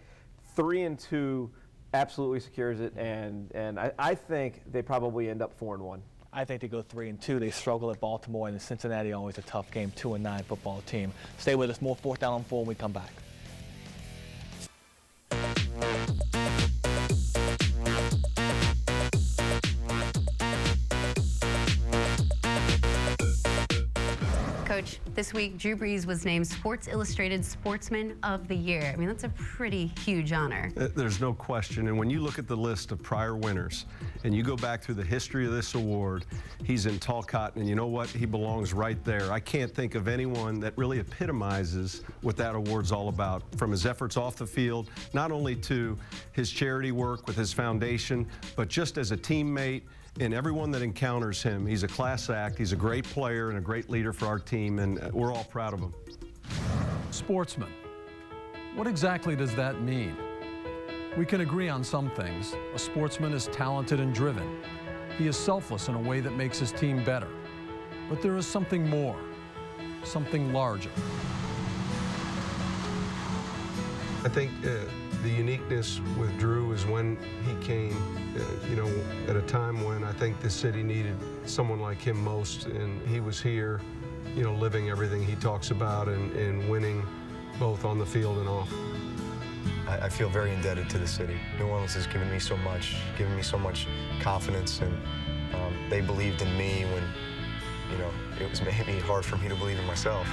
3-2 absolutely secures it, and I think they probably end up 4-1. I think they go 3-2. They struggle at Baltimore, and Cincinnati always a tough game. 2-9 football team. Stay with us. More 4th Down on 4 when we come back. Coach, this week Drew Brees was named Sports Illustrated Sportsman of the Year. I mean, that's a pretty huge honor. There's no question. And when you look at the list of prior winners and you go back through the history of this award, he's in tall cotton, and you know what? He belongs right there. I can't think of anyone that really epitomizes what that award's all about, from his efforts off the field, not only to his charity work with his foundation, but just as a teammate. And everyone that encounters him, he's a class act, he's a great player and a great leader for our team, and we're all proud of him. Sportsman. What exactly does that mean? We can agree on some things. A sportsman is talented and driven. He is selfless in a way that makes his team better. But there is something more, something larger. I think the uniqueness with Drew is when he came, at a time when I think the city needed someone like him most, and he was here, living everything he talks about and winning both on the field and off. I feel very indebted to the city. New Orleans has given me so much confidence, and they believed in me when, it was maybe hard for me to believe in myself.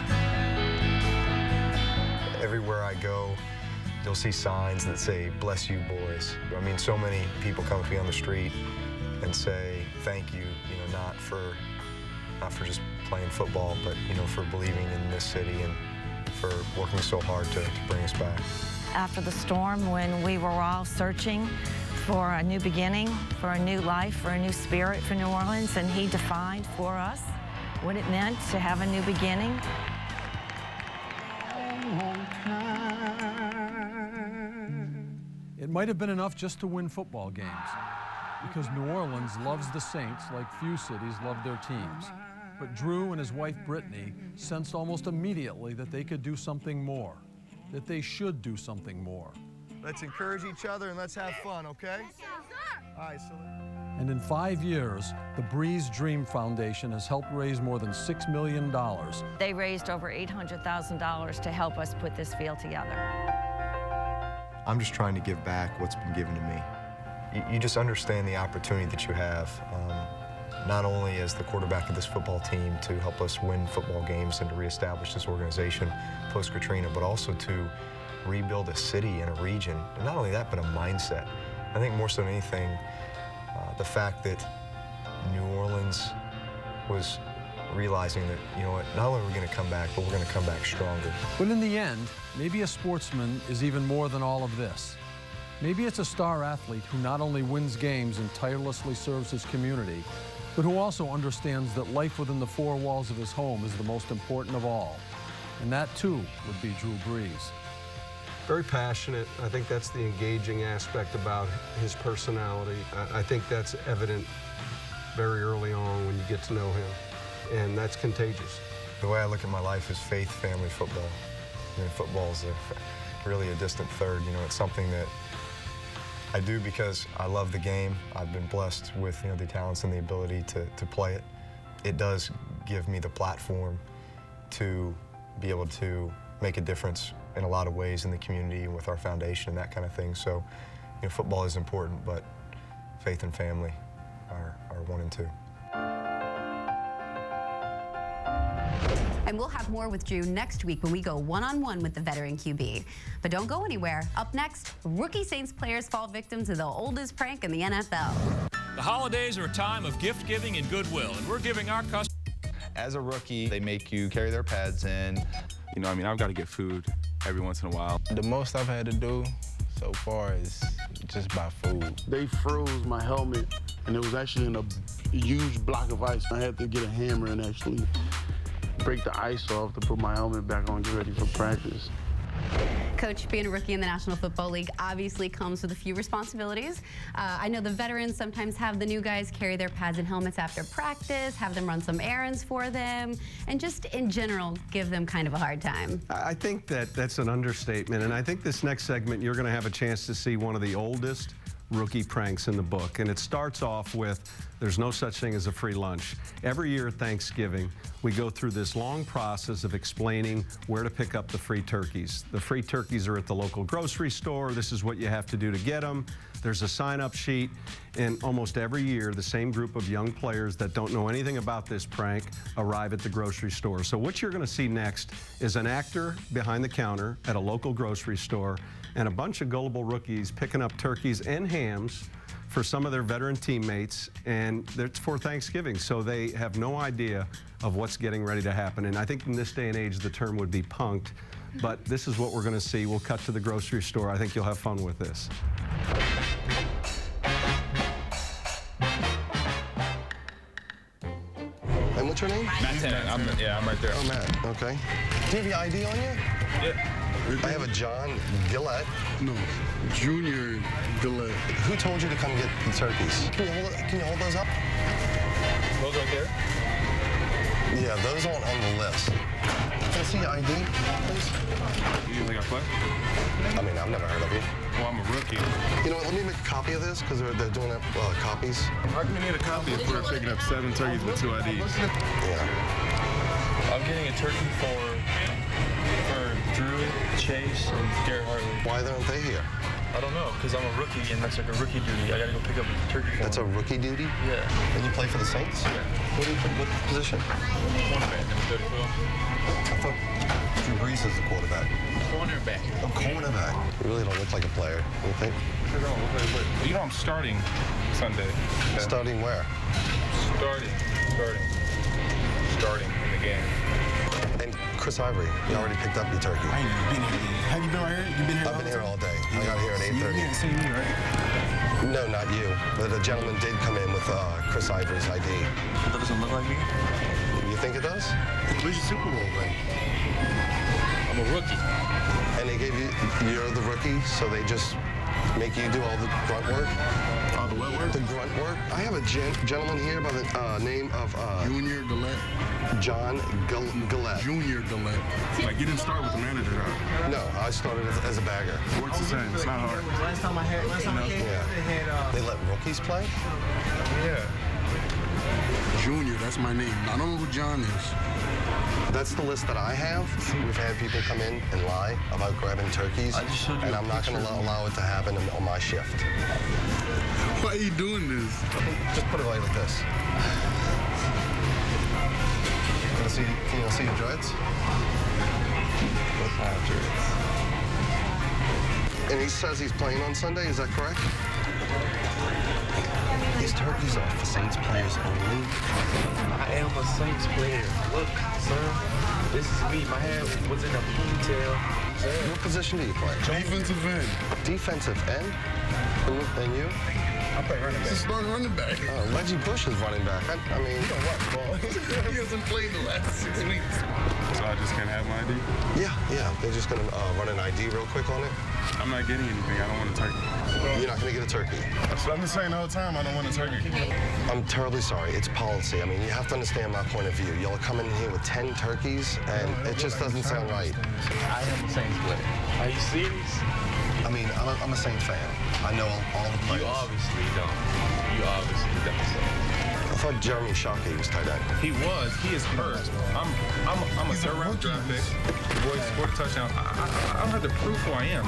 Everywhere I go, you'll see signs that say, "Bless you, boys." I mean, so many people come to me on the street and say, "Thank you," not for just playing football, but, for believing in this city and for working so hard to bring us back. After the storm, when we were all searching for a new beginning, for a new life, for a new spirit for New Orleans, and he defined for us what it meant to have a new beginning. It might have been enough just to win football games, because New Orleans loves the Saints like few cities love their teams. But Drew and his wife Brittany sensed almost immediately that they could do something more, that they should do something more. Let's encourage each other and let's have fun, okay? All right, so. And in 5 years, the Breeze Dream Foundation has helped raise more than $6 million. They raised over $800,000 to help us put this field together. I'm just trying to give back what's been given to me. You just understand the opportunity that you have, not only as the quarterback of this football team to help us win football games and to reestablish this organization post-Katrina, but also to rebuild a city and a region. And not only that, but a mindset. I think more so than anything, the fact that New Orleans was realizing that, not only are we going to come back, but we're going to come back stronger. But in the end, maybe a sportsman is even more than all of this. Maybe it's a star athlete who not only wins games and tirelessly serves his community, but who also understands that life within the four walls of his home is the most important of all. And that, too, would be Drew Brees. Very passionate. I think that's the engaging aspect about his personality. I think that's evident very early on when you get to know him, and that's contagious. The way I look at my life is faith, family, football. Football is really a distant third. It's something that I do because I love the game. I've been blessed with the talents and the ability to play it. It does give me the platform to be able to make a difference in a lot of ways in the community and with our foundation and that kind of thing. So, football is important, but faith and family are 1 and 2. And we'll have more with Drew next week when we go one-on-one with the veteran QB. But don't go anywhere. Up next, rookie Saints players fall victim to the oldest prank in the NFL. The holidays are a time of gift giving and goodwill, and we're giving our customers. As a rookie, they make you carry their pads in. I've got to get food every once in a while. The most I've had to do so far is just buy food. They froze my helmet, and it was actually in a huge block of ice. I had to get a hammer and actually break the ice off to put my helmet back on and get ready for practice. Coach, being a rookie in the National Football League obviously comes with a few responsibilities. I know the veterans sometimes have the new guys carry their pads and helmets after practice, have them run some errands for them, and just in general give them kind of a hard time. I think that's an understatement, and I think this next segment you're going to have a chance to see one of the oldest rookie pranks in the book. And it starts off with, there's no such thing as a free lunch. Every year at Thanksgiving, we go through this long process of explaining where to pick up the free turkeys. The free turkeys are at the local grocery store. This is what you have to do to get them. There's a sign-up sheet, and almost every year, the same group of young players that don't know anything about this prank arrive at the grocery store. So what you're going to see next is an actor behind the counter at a local grocery store and a bunch of gullible rookies picking up turkeys and hams for some of their veteran teammates, and it's for Thanksgiving, so they have no idea of what's getting ready to happen. And I think in this day and age, the term would be punked, but this is what we're going to see. We'll cut to the grocery store. I think you'll have fun with this. And what's your name? Matt Tennant. I'm right there. Oh, Matt. Okay. Do you have your ID on you? Yeah. I have a John Gillette. No, Junior Gillette. Who told you to come get the turkeys? Can you hold those up? Those right there? Yeah, those aren't on the list. Can I see your ID, please? You think I play? I mean, I've never heard of you. Well, I'm a rookie. You know what, let me make a copy of this, because they're doing up copies. How can we need a copy if we're picking up 7 turkeys with 2 IDs? Yeah. I'm getting a turkey for Drew, Chase and Garrett Hartley. Why aren't they here? I don't know, because I'm a rookie, and that's like a rookie duty. I got to go pick up a turkey for That's a rookie duty? Yeah. And you play for the Saints? Yeah. What position? Cornerback, number 34. I thought Drew Brees is the quarterback. Cornerback. A cornerback. You really don't look like a player, you think? I don't look like a player. You know I'm starting Sunday. Starting where? Starting in the game. And Chris Ivory, you already picked up your turkey. I ain't been here. Have you been right here? You been here? I've been here all day. I got here at 8:30. You haven't seen me, right? No, not you. But a gentleman did come in with Chris Ivory's ID. That doesn't look like me? You think it does? Where's your Super Bowl ring? I'm a rookie. And they gave you're the rookie, so they just make you do all the grunt work? All the what work? The grunt work. I have a gentleman here by the name of Junior Gillette. John Gillette. Junior Gillette. Like, you didn't start with the manager, huh? No, I started as a bagger. Works the same. It's not hard. Last time I came, they had. They let rookies play? Yeah. Junior, that's my name. I don't know who John is. That's the list that I have. We've had people come in and lie about grabbing turkeys, and I'm not going to allow it to happen on my shift. Why are you doing this? Just put it like this. Can you see your dreads? What kind of dreads? And he says he's playing on Sunday, is that correct? These turkeys are for Saints players only. I am a Saints player. Look, son, this is me. My hair was in a ponytail. What position do you play? Defensive end. Defensive end? And you? I play running back. He's starting running back. Reggie Bush is running back. I mean... You know what, ball? He hasn't played the last 6 weeks. So I just can't have my ID? Yeah. They're just going to run an ID real quick on it. I'm not getting anything. I don't want a turkey. You're not going to get a turkey. That's what I've been saying the whole time. I don't want a turkey. I'm terribly sorry. It's policy. I mean, you have to understand my point of view. Y'all come in here with 10 turkeys, and it just doesn't sound right. I am a Saints player. Are you serious? I mean, I'm a Saints fan. I know all the players. You obviously don't. I thought Jeremy Shockey was tight end. He was. He is hurt. I'm a third-round draft pick. The boy scored a touchdown. I don't have to prove who I am.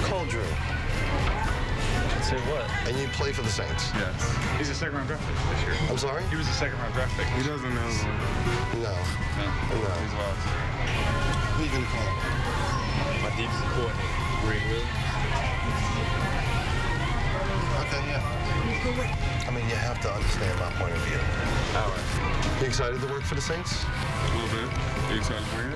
Call Drew. Say what? And you play for the Saints? Yes. He's a second-round draft pick this year. I'm sorry? He was a second-round draft pick. He doesn't know. No. He's lost. Who you gonna call? My defensive coordinator, Greg Williams. Okay, yeah. I mean, you have to understand my point of view. All right. You excited to work for the Saints? A little bit. Are you excited for it?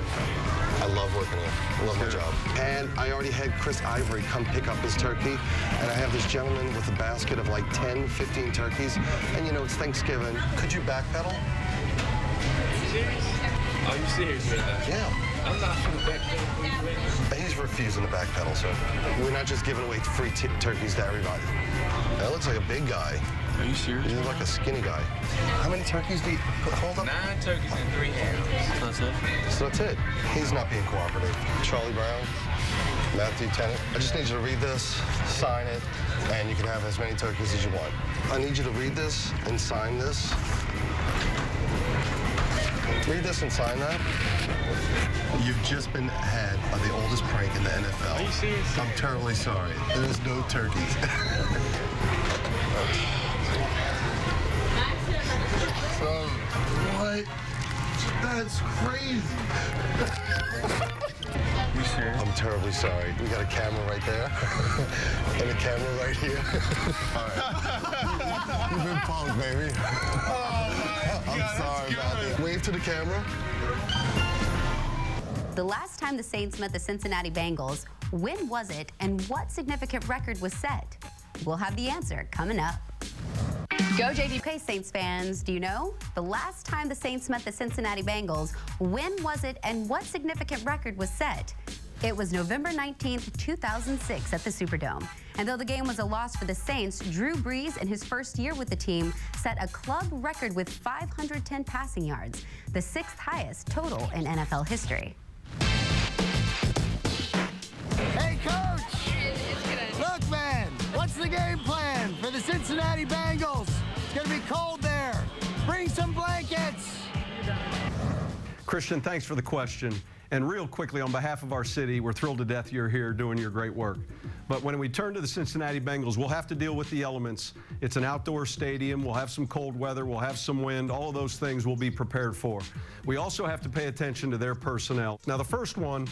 I love working here. I love my job. And I already had Chris Ivory come pick up his turkey, and I have this gentleman with a basket of like 10, 15 turkeys. And you know, it's Thanksgiving. Could you backpedal? Are you serious with that? Yeah. I'm not going to backpedal. He's refusing to backpedal, sir. We're not just giving away free turkeys to everybody. That looks like a big guy. Are you serious? You look like a skinny guy. How many turkeys do you hold up? 9 turkeys and 3 hams. So that's it? So that's it. He's not being cooperative. Charlie Brown, Matthew Tennant. I just need you to read this, sign it, and you can have as many turkeys as you want. I need you to read this and sign this. Read this and sign that. You've just been had by the oldest prank in the NFL. Are you serious? I'm terribly sorry. There's no turkeys. So, what? That's crazy. You serious? I'm terribly sorry. We got a camera right there and a camera right here. All right. You've been punked, baby. I'm sorry about this. Wave to the camera. The last time the Saints met the Cincinnati Bengals, when was it and what significant record was set? We'll have the answer coming up. Go JD. Okay, Saints fans, do you know? The last time the Saints met the Cincinnati Bengals, when was it and what significant record was set? It was November 19th, 2006 at the Superdome. And though the game was a loss for the Saints, Drew Brees, in his first year with the team, set a club record with 510 passing yards, the 6th highest total in NFL history. Hey, Coach! Look, man, what's the game plan for the Cincinnati Bengals? It's going to be cold there. Bring some blankets. Christian, thanks for the question. And real quickly, on behalf of our city, we're thrilled to death you're here doing your great work. But when we turn to the Cincinnati Bengals, we'll have to deal with the elements. It's an outdoor stadium. We'll have some cold weather. We'll have some wind. All of those things we'll be prepared for. We also have to pay attention to their personnel. Now, the first one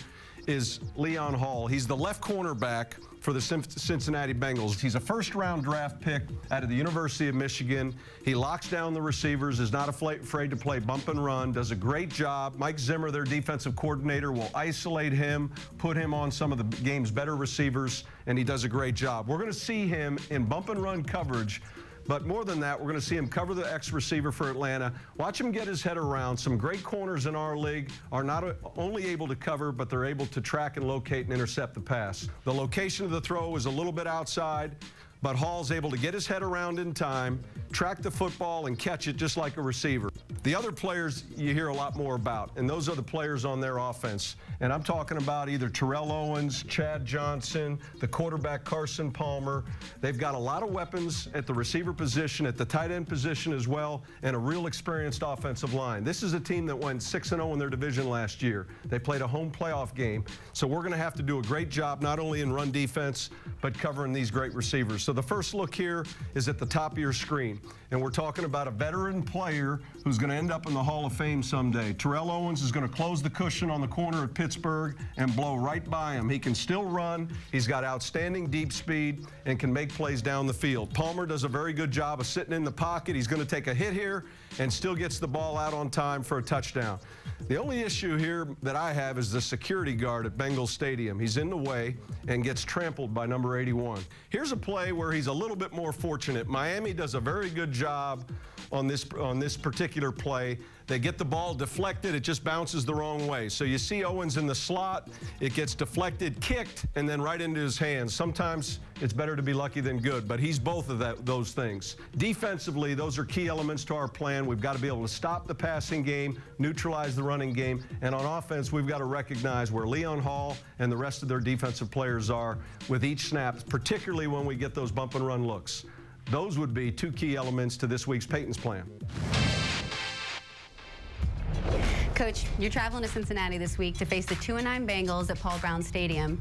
is Leon Hall. He's the left cornerback for the Cincinnati Bengals. He's a first-round draft pick out of the University of Michigan. He locks down the receivers, is not afraid to play bump and run, does a great job. Mike Zimmer, their defensive coordinator, will isolate him, put him on some of the game's better receivers, and he does a great job. We're going to see him in bump and run coverage. But more than that, we're going to see him cover the ex-receiver for Atlanta. Watch him get his head around. Some great corners in our league are not only able to cover, but they're able to track and locate and intercept the pass. The location of the throw is a little bit outside, but Hall's able to get his head around in time, track the football, and catch it just like a receiver. The other players you hear a lot more about, and those are the players on their offense. And I'm talking about either Terrell Owens, Chad Johnson, the quarterback Carson Palmer. They've got a lot of weapons at the receiver position, at the tight end position as well, and a real experienced offensive line. This is a team that went 6-0 in their division last year. They played a home playoff game. So we're going to have to do a great job not only in run defense, but covering these great receivers. So the first look here is at the top of your screen. And we're talking about a veteran player who's going to end up in the Hall of Fame someday. Terrell Owens is going to close the cushion on the corner at Pittsburgh and blow right by him. He can still run. He's got outstanding deep speed and can make plays down the field. Palmer does a very good job of sitting in the pocket. He's going to take a hit here and still gets the ball out on time for a touchdown. The only issue here that I have is the security guard at Bengals Stadium. He's in the way and gets trampled by number 81. Here's a play where he's a little bit more fortunate. Miami does a very good job on this particular play. They get the ball deflected, it just bounces the wrong way. So you see Owens in the slot, it gets deflected, kicked, and then right into his hands. Sometimes it's better to be lucky than good, but he's both of those things. Defensively, those are key elements to our plan. We've got to be able to stop the passing game, neutralize the running game, and on offense, we've got to recognize where Leon Hall and the rest of their defensive players are with each snap, particularly when we get those bump and run looks. Those would be two key elements to this week's Payton's plan. Coach, you're traveling to Cincinnati this week to face the 2-9 Bengals at Paul Brown Stadium.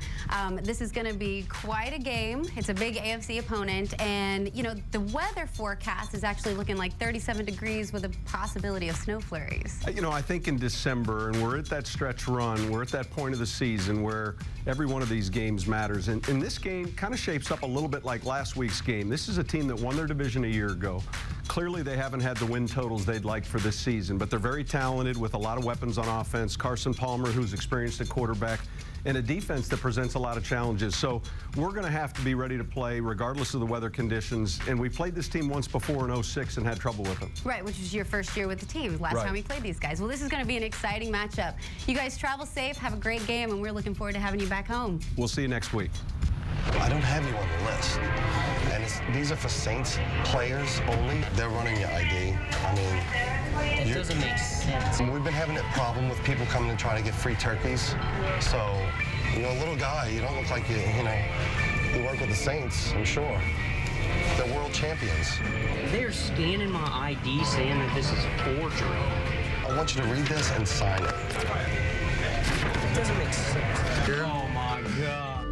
This is going to be quite a game. It's a big AFC opponent, and you know the weather forecast is actually looking like 37 degrees with a possibility of snow flurries. You know, I think in December, and we're at that stretch run, we're at that point of the season where every one of these games matters, and this game kind of shapes up a little bit like last week's game. This is a team that won their division a year ago. Clearly, they haven't had the win totals they'd like for this season, but they're very talented with a lot of weapons on offense. Carson Palmer, who's experienced at quarterback, and a defense that presents a lot of challenges. So we're going to have to be ready to play regardless of the weather conditions. And we played this team once before in 06 and had trouble with them. Right, which was your first year with the team, last time we played these guys. Well, this is going to be an exciting matchup. You guys travel safe, have a great game, and we're looking forward to having you back home. We'll see you next week. I don't have you on the list. And these are for Saints players only. They're running your ID. I mean, it doesn't make sense. We've been having a problem with people coming to try to get free turkeys. So, you know, little guy, you don't look like you work with the Saints, I'm sure. They're world champions. They're scanning my ID saying that this is forgery. I want you to read this and sign it. It doesn't make sense. Oh my God.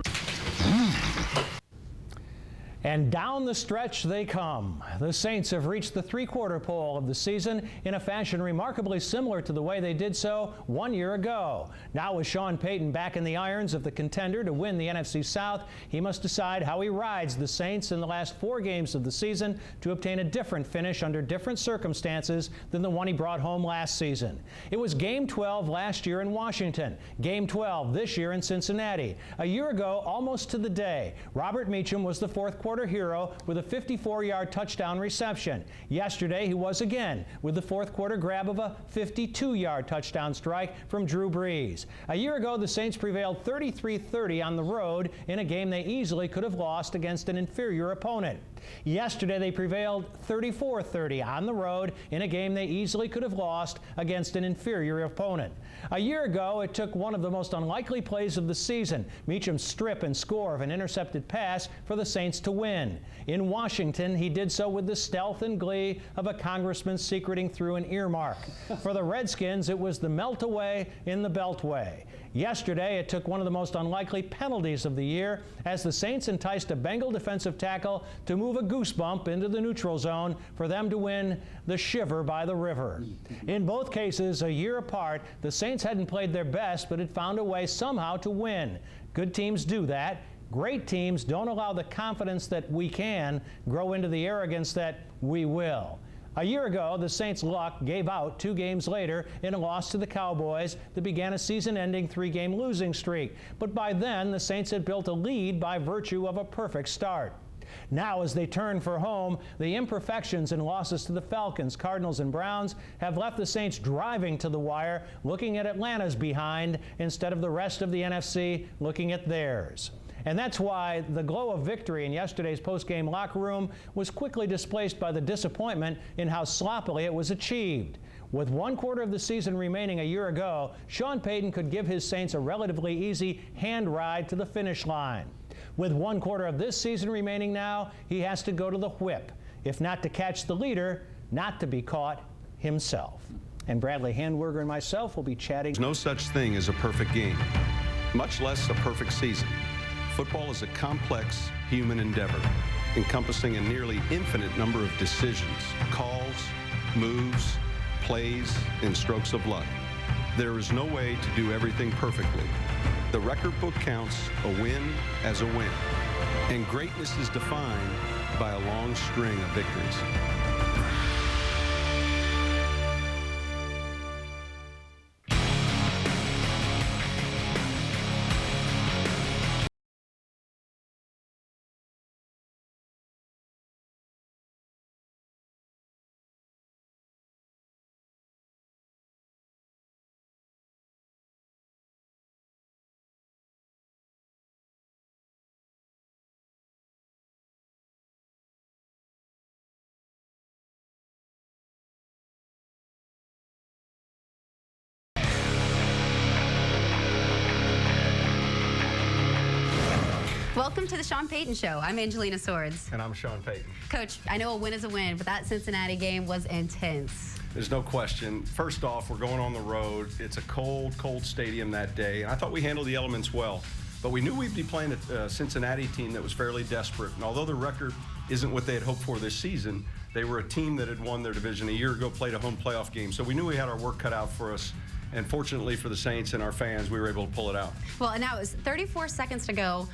And down the stretch they come. The Saints have reached the three-quarter pole of the season in a fashion remarkably similar to the way they did so 1 year ago. Now with Sean Payton back in the irons of the contender to win the NFC South, he must decide how he rides the Saints in the last 4 games of the season to obtain a different finish under different circumstances than the one he brought home last season. It was Game 12 last year in Washington, Game 12 this year in Cincinnati. A year ago, almost to the day, Robert Meacham was the fourth quarter hero with a 54-yard touchdown reception. Yesterday, he was again with the fourth quarter grab of a 52-yard touchdown strike from Drew Brees. A year ago, the Saints prevailed 33-30 on the road in a game they easily could have lost against an inferior opponent. Yesterday, they prevailed 34-30 on the road in a game they easily could have lost against an inferior opponent. A year ago, it took one of the most unlikely plays of the season, Meacham's strip and score of an intercepted pass, for the Saints to win. In Washington, he did so with the stealth and glee of a congressman secreting through an earmark. For the Redskins, it was the melt away in the Beltway. Yesterday, it took one of the most unlikely penalties of the year as the Saints enticed a Bengal defensive tackle to move a goosebump into the neutral zone for them to win the shiver by the river. In both cases, a year apart, the Saints hadn't played their best, but had found a way somehow to win. Good teams do that. Great teams don't allow the confidence that we can grow into the arrogance that we will. A year ago, the Saints' luck gave out 2 games later in a loss to the Cowboys that began a season-ending 3-game losing streak. But by then, the Saints had built a lead by virtue of a perfect start. Now, as they turn for home, the imperfections and losses to the Falcons, Cardinals, and Browns have left the Saints driving to the wire, looking at Atlanta's behind instead of the rest of the NFC looking at theirs. And that's why the glow of victory in yesterday's post-game locker room was quickly displaced by the disappointment in how sloppily it was achieved. With 1 quarter of the season remaining a year ago, Sean Payton could give his Saints a relatively easy hand ride to the finish line. With 1 quarter of this season remaining now, he has to go to the whip, if not to catch the leader, not to be caught himself. And Bradley Handwerger and myself will be chatting. There's no such thing as a perfect game, much less a perfect season. Football is a complex human endeavor, encompassing a nearly infinite number of decisions, calls, moves, plays, and strokes of luck. There is no way to do everything perfectly. The record book counts a win as a win, and greatness is defined by a long string of victories. Welcome to the Sean Payton Show. I'm Angelina Swords. And I'm Sean Payton. Coach, I know a win is a win, but that Cincinnati game was intense. There's no question. First off, we're going on the road. It's a cold, cold stadium that day. And I thought we handled the elements well. But we knew we'd be playing a Cincinnati team that was fairly desperate. And although the record isn't what they had hoped for this season, they were a team that had won their division a year ago, played a home playoff game. So we knew we had our work cut out for us. And fortunately for the Saints and our fans, we were able to pull it out. Well, and now it was 34 seconds to go.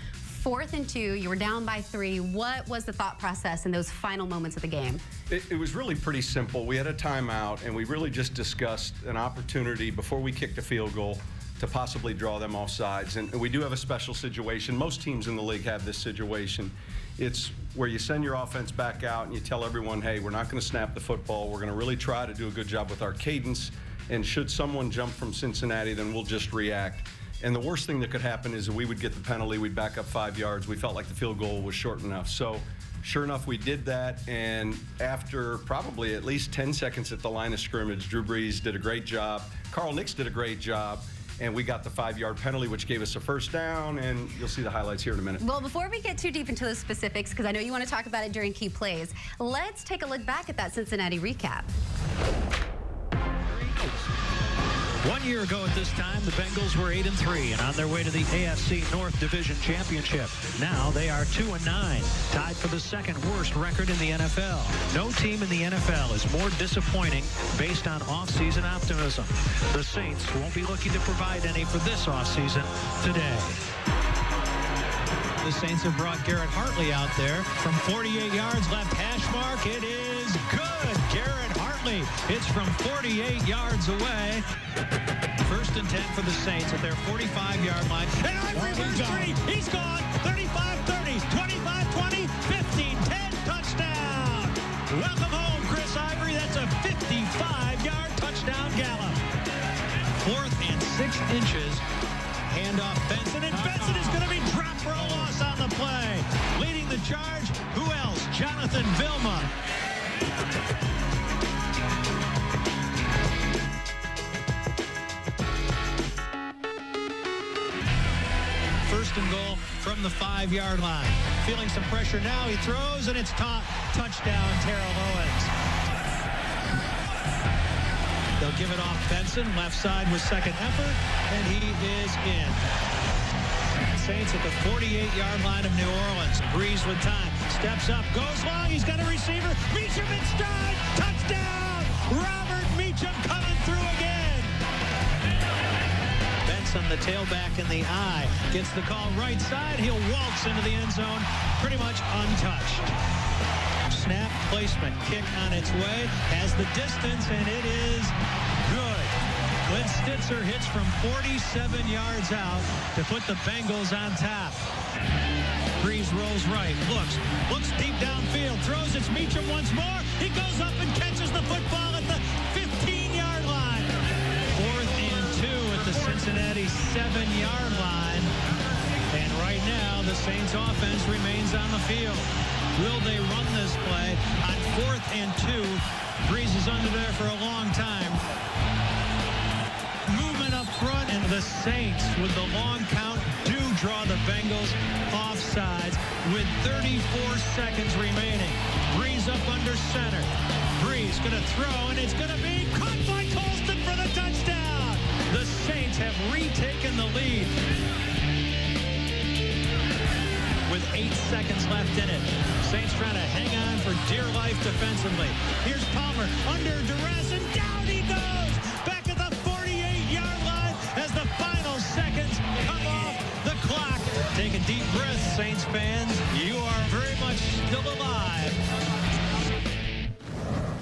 4th and 2, you were down by 3. What was the thought process in those final moments of the game? It was really pretty simple. We had a timeout, and we really just discussed an opportunity before we kicked a field goal to possibly draw them off sides. And we do have a special situation. Most teams in the league have this situation. It's where you send your offense back out and you tell everyone, hey, we're not going to snap the football. We're going to really try to do a good job with our cadence. And should someone jump from Cincinnati, then we'll just react. And the worst thing that could happen is that we would get the penalty, we'd back up 5 yards. We felt like the field goal was short enough. So sure enough, we did that. And after probably at least 10 seconds at the line of scrimmage, Drew Brees did a great job. Carl Nix did a great job. And we got the 5-yard penalty, which gave us a first down. And you'll see the highlights here in a minute. Well, before we get too deep into the specifics, because I know you want to talk about it during key plays, let's take a look back at that Cincinnati recap. 1 year ago at this time, the Bengals were 8-3 and on their way to the AFC North Division Championship. Now they are 2-9, tied for the 2nd worst record in the NFL. No team in the NFL is more disappointing based on offseason optimism. The Saints won't be looking to provide any for this offseason today. The Saints have brought Garrett Hartley out there from 48 yards, left hash mark. It is good. Garrett Hartley hits from 48 yards away. 1st and 10 for the Saints at their 45-yard line. And on reverse three, he's gone. 35-30, 25-20, 15-10, touchdown. Welcome home, Chris Ivory. That's a 55-yard touchdown gallop. 4th and 6 inches. Handoff Benson, and Benson is going to be dropped for a loss on the play. Leading the charge, who else? Jonathan Vilma. First and goal from the 5-yard line. Feeling some pressure now. He throws, and it's touchdown, Terrell Owens. They'll give it off Benson, left side with second effort, and he is in. Saints at the 48-yard line of New Orleans. Breeze with time. Steps up, goes long. He's got a receiver. Meacham in stride. Touchdown! Robert Meacham coming through again. Benson, the tailback in the eye, gets the call right side. He'll waltz into the end zone pretty much untouched. Snap, placement, kick on its way. Has the distance, and it is good. Clint Stitzer hits from 47 yards out to put the Bengals on top. Breeze rolls right, looks deep downfield, throws. It's Meacham once more. He goes up and catches the football at the 15-yard line. 4th and 2 at the Cincinnati 7-yard line. And right now, the Saints offense remains on the field. Will they run this play on 4th and 2? Breeze is under there for a long time. Up front, and the Saints with the long count do draw the Bengals offsides with 34 seconds remaining. Breeze up under center. Breeze gonna throw, and it's gonna be caught by Colston for the touchdown. The Saints have retaken the lead with 8 seconds left in it. Saints trying to hang on for dear life defensively. Here's Palmer under duress, and down he goes. Back at the 48-yard line as the final seconds come off the clock. Take a deep breath, Saints fans. You are very much still alive.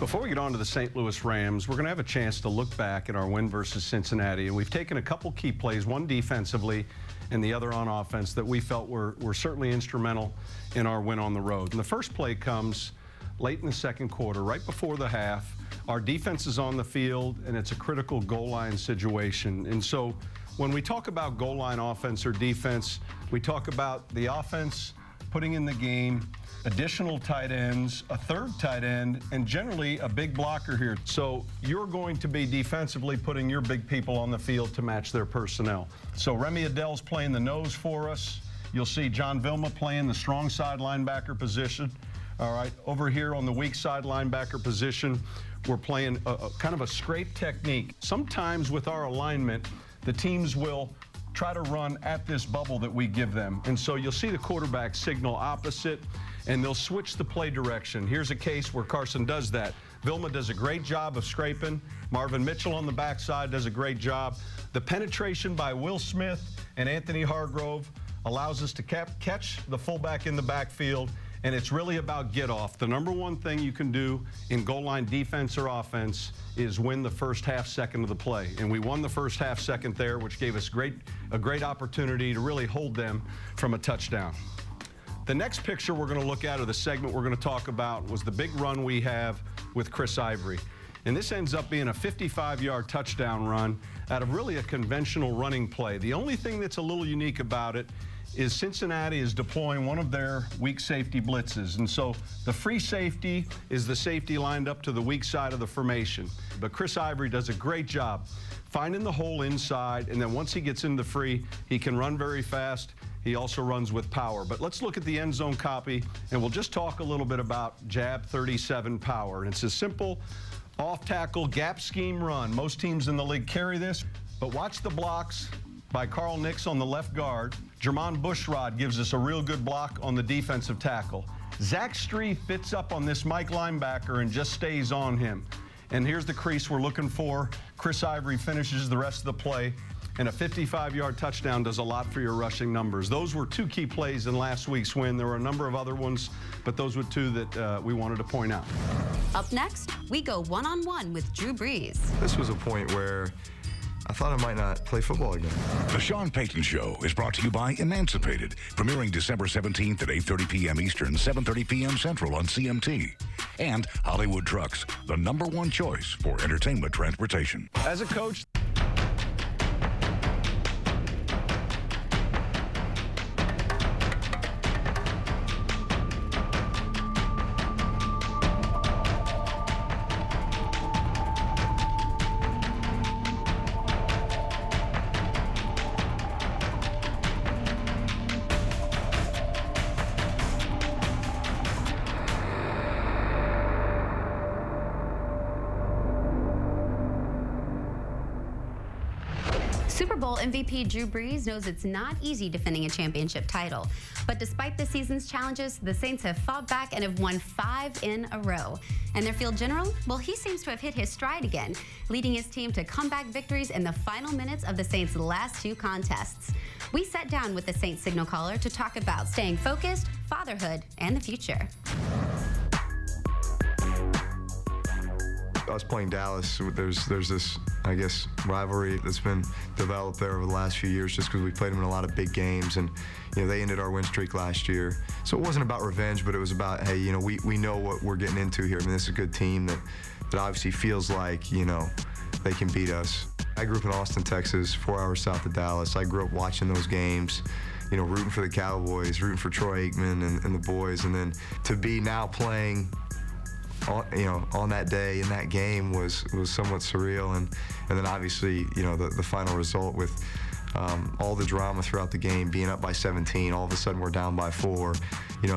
Before we get on to the St. Louis Rams, we're going to have a chance to look back at our win versus Cincinnati. And we've taken a couple key plays, one defensively and the other on offense, that we felt were certainly instrumental in our win on the road. And the first play comes late in the second quarter, right before the half. Our defense is on the field, and it's a critical goal line situation. And so when we talk about goal line offense or defense, we talk about the offense putting in the game, additional tight ends, a third tight end, and generally a big blocker here. So you're going to be defensively putting your big people on the field to match their personnel. So Remy Adele's playing the nose for us. You'll see John Vilma playing the strong side linebacker position. All right, over here on the weak side linebacker position, we're playing kind of a scrape technique. Sometimes with our alignment, the teams will try to run at this bubble that we give them. And so you'll see the quarterback signal opposite, and they'll switch the play direction. Here's a case where Carson does that. Vilma does a great job of scraping. Marvin Mitchell on the backside does a great job. The penetration by Will Smith and Anthony Hargrove allows us to catch the fullback in the backfield, and it's really about get off. The number one thing you can do in goal line defense or offense is win the first half second of the play. And we won the first half second there, which gave us a great opportunity to really hold them from a touchdown. The next picture we're going to look at, or the segment we're going to talk about, was the big run we have with Chris Ivory. And this ends up being a 55-yard touchdown run out of really a conventional running play. The only thing that's a little unique about it is Cincinnati is deploying one of their weak safety blitzes. And so the free safety is the safety lined up to the weak side of the formation. But Chris Ivory does a great job finding the hole inside, and then once he gets into the free, he can run very fast. He also runs with power. But let's look at the end zone copy, and we'll just talk a little bit about jab 37 power. And it's a simple off-tackle gap scheme run. Most teams in the league carry this, but watch the blocks by Carl Nix on the left guard. Jermon Bushrod gives us a real good block on the defensive tackle. Zach Stree fits up on this Mike linebacker and just stays on him. And here's the crease we're looking for. Chris Ivory finishes the rest of the play, and a 55-yard touchdown does a lot for your rushing numbers. Those were two key plays in last week's win. There were a number of other ones, but those were two that we wanted to point out. Up next, we go one-on-one with Drew Brees. This was a point where I thought I might not play football again. The Sean Payton Show is brought to you by Emancipated, premiering December 17th at 8:30 p.m. Eastern, 7:30 p.m. Central on CMT. And Hollywood Trucks, the #1 choice for entertainment transportation. As a coach, Super Bowl MVP Drew Brees knows it's not easy defending a championship title. But despite the season's challenges, the Saints have fought back and have won 5 in a row. And their field general, well, he seems to have hit his stride again, leading his team to comeback victories in the final minutes of the Saints' last 2 contests. We sat down with the Saints signal caller to talk about staying focused, fatherhood, and the future. Us playing Dallas, there's this, I guess, rivalry that's been developed there over the last few years just because we played them in a lot of big games, and they ended our win streak last year. So it wasn't about revenge, but it was about, hey, we know what we're getting into here. I mean, this is a good team that obviously feels like, they can beat us. I grew up in Austin, Texas, 4 hours south of Dallas. I grew up watching those games, rooting for the Cowboys, rooting for Troy Aikman and the boys, and then to be now playing on that day in that game was somewhat surreal, and then obviously the final result with all the drama throughout the game, being up by 17, all of a sudden we're down by 4.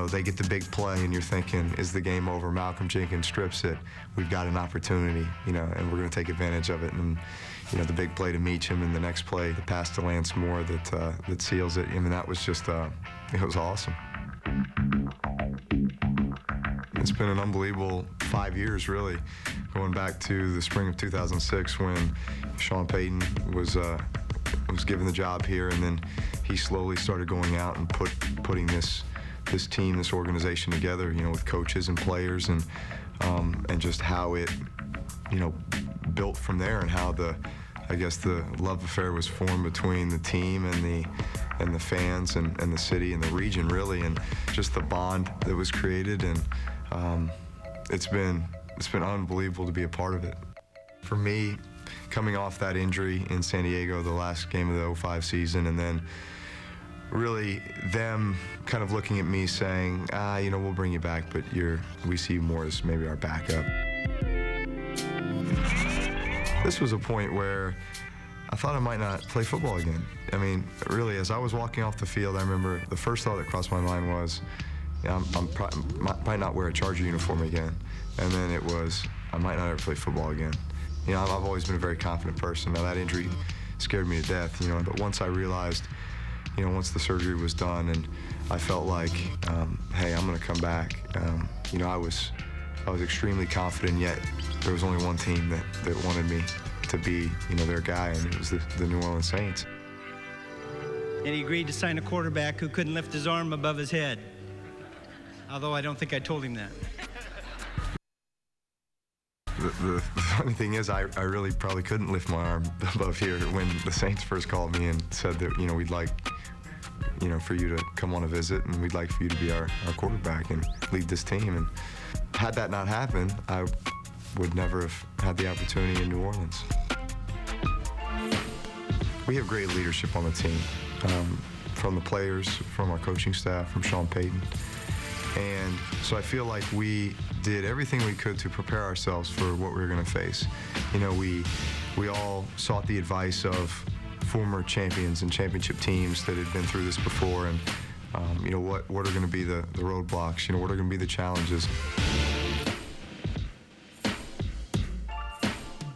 They get the big play and you're thinking, is the game over? Malcolm Jenkins strips it. We've got an opportunity, and we're going to take advantage of it. And the big play to Meacham, and the next play, the pass to Lance Moore that seals it. I mean, that was just it was awesome. It's been an unbelievable 5 years, really, going back to the spring of 2006 when Sean Payton was given the job here, and then he slowly started going out and putting this team, this organization together, with coaches and players, and just how it, built from there, and how the love affair was formed between the team and the fans and the city and the region, really, and just the bond that was created, and it's been unbelievable to be a part of it. For me, coming off that injury in San Diego, the last game of the 05 season, and then really them kind of looking at me saying, we'll bring you back, but we see you more as maybe our backup. This was a point where I thought I might not play football again. I mean, really, as I was walking off the field, I remember the first thought that crossed my mind was, I'm probably not wear a Charger uniform again. And then it was, I might not ever play football again. I've always been a very confident person. Now, that injury scared me to death, but once I realized, once the surgery was done and I felt like, hey, I'm going to come back, I was extremely confident, yet there was only one team that wanted me to be, their guy, and it was the New Orleans Saints. And he agreed to sign a quarterback who couldn't lift his arm above his head. Although I don't think I told him that. The funny thing is, I really probably couldn't lift my arm above here when the Saints first called me and said that, we'd like, for you to come on a visit, and we'd like for you to be our quarterback and lead this team. And had that not happened, I would never have had the opportunity in New Orleans. We have great leadership on the team, from the players, from our coaching staff, from Sean Payton. And so I feel like we did everything we could to prepare ourselves for what we were going to face. We all sought the advice of former champions and championship teams that had been through this before, and what are going to be the roadblocks, what are going to be the challenges.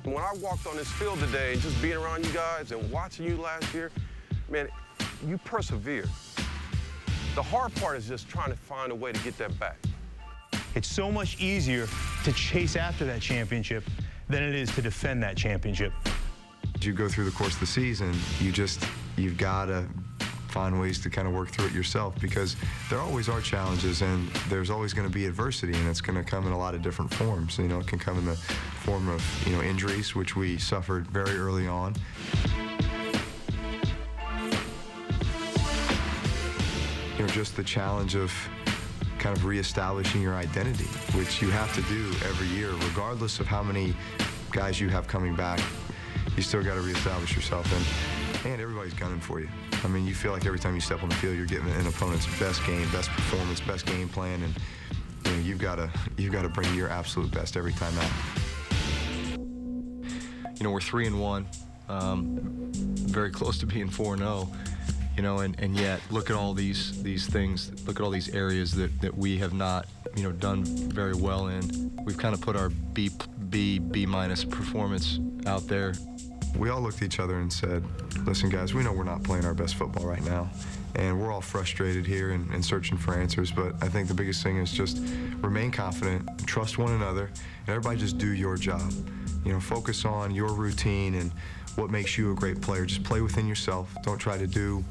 When I walked on this field today, just being around you guys and watching you last year, man, you persevered. The hard part is just trying to find a way to get that back. It's so much easier to chase after that championship than it is to defend that championship. As you go through the course of the season, you've got to find ways to kind of work through it yourself, because there always are challenges, and there's always going to be adversity, and it's going to come in a lot of different forms. It can come in the form of injuries, which we suffered very early on. Just the challenge of kind of reestablishing your identity, which you have to do every year, regardless of how many guys you have coming back. You still got to reestablish yourself, and everybody's gunning for you. I mean, you feel like every time you step on the field, you're getting an opponent's best game, best performance, best game plan, and you've got to bring your absolute best every time out. We're 3-1, very close to being 4-0. And yet look at all these things, look at all these areas that we have not, done very well in. We've kind of put our B- performance out there. We all looked at each other and said, listen, guys, we know we're not playing our best football right now, and we're all frustrated here and searching for answers, but I think the biggest thing is just remain confident, trust one another, and everybody just do your job. You know, focus on your routine and what makes you a great player. Just play within yourself. Don't try to do,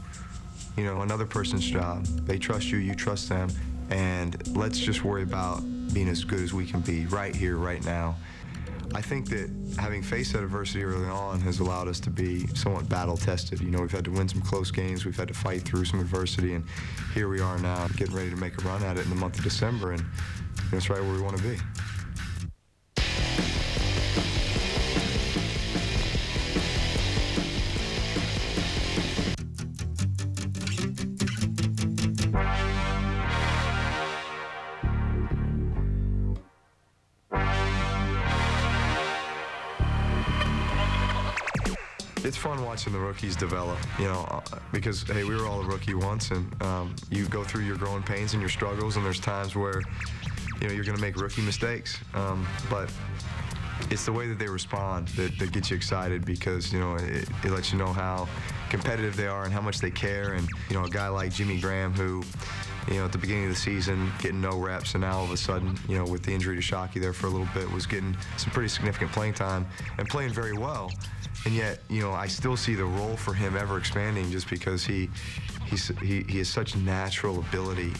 you know, another person's job. They trust you, you trust them, and let's just worry about being as good as we can be right here, right now. I think that having faced that adversity early on has allowed us to be somewhat battle-tested. You know, we've had to win some close games, we've had to fight through some adversity, and here we are now getting ready to make a run at it in the month of December, and that's right where we want to be. It's fun watching the rookies develop, you know, because, hey, we were all a rookie once, and you go through your growing pains and your struggles, and there's times where, you know, you're going to make rookie mistakes, but it's the way that they respond that gets you excited, because, you know, it lets you know how competitive they are and how much they care. And, you know, a guy like Jimmy Graham, who, you know, at the beginning of the season, getting no reps, and now all of a sudden, you know, with the injury to Shockey there for a little bit, was getting some pretty significant playing time and playing very well. And yet, you know, I still see the role for him ever expanding, just because he has such natural ability,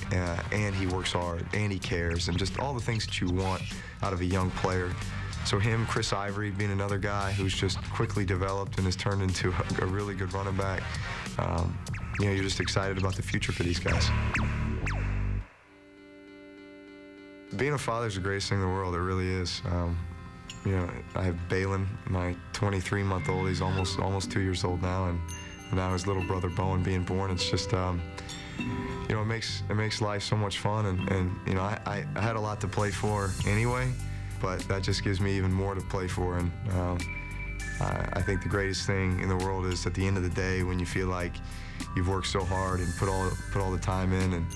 and he works hard, and he cares, and just all the things that you want out of a young player. So him, Chris Ivory being another guy who's just quickly developed and has turned into a really good running back. You know, you're just excited about the future for these guys. Being a father is the greatest thing in the world. It really is. You know, I have Balin, my 23-month-old. He's almost 2 years old now, and now his little brother Bowen being born. It's just, you know, it makes life so much fun. And you know, I had a lot to play for anyway, but that just gives me even more to play for. And I think the greatest thing in the world is, at the end of the day, when you feel like you've worked so hard and put all the time in, and,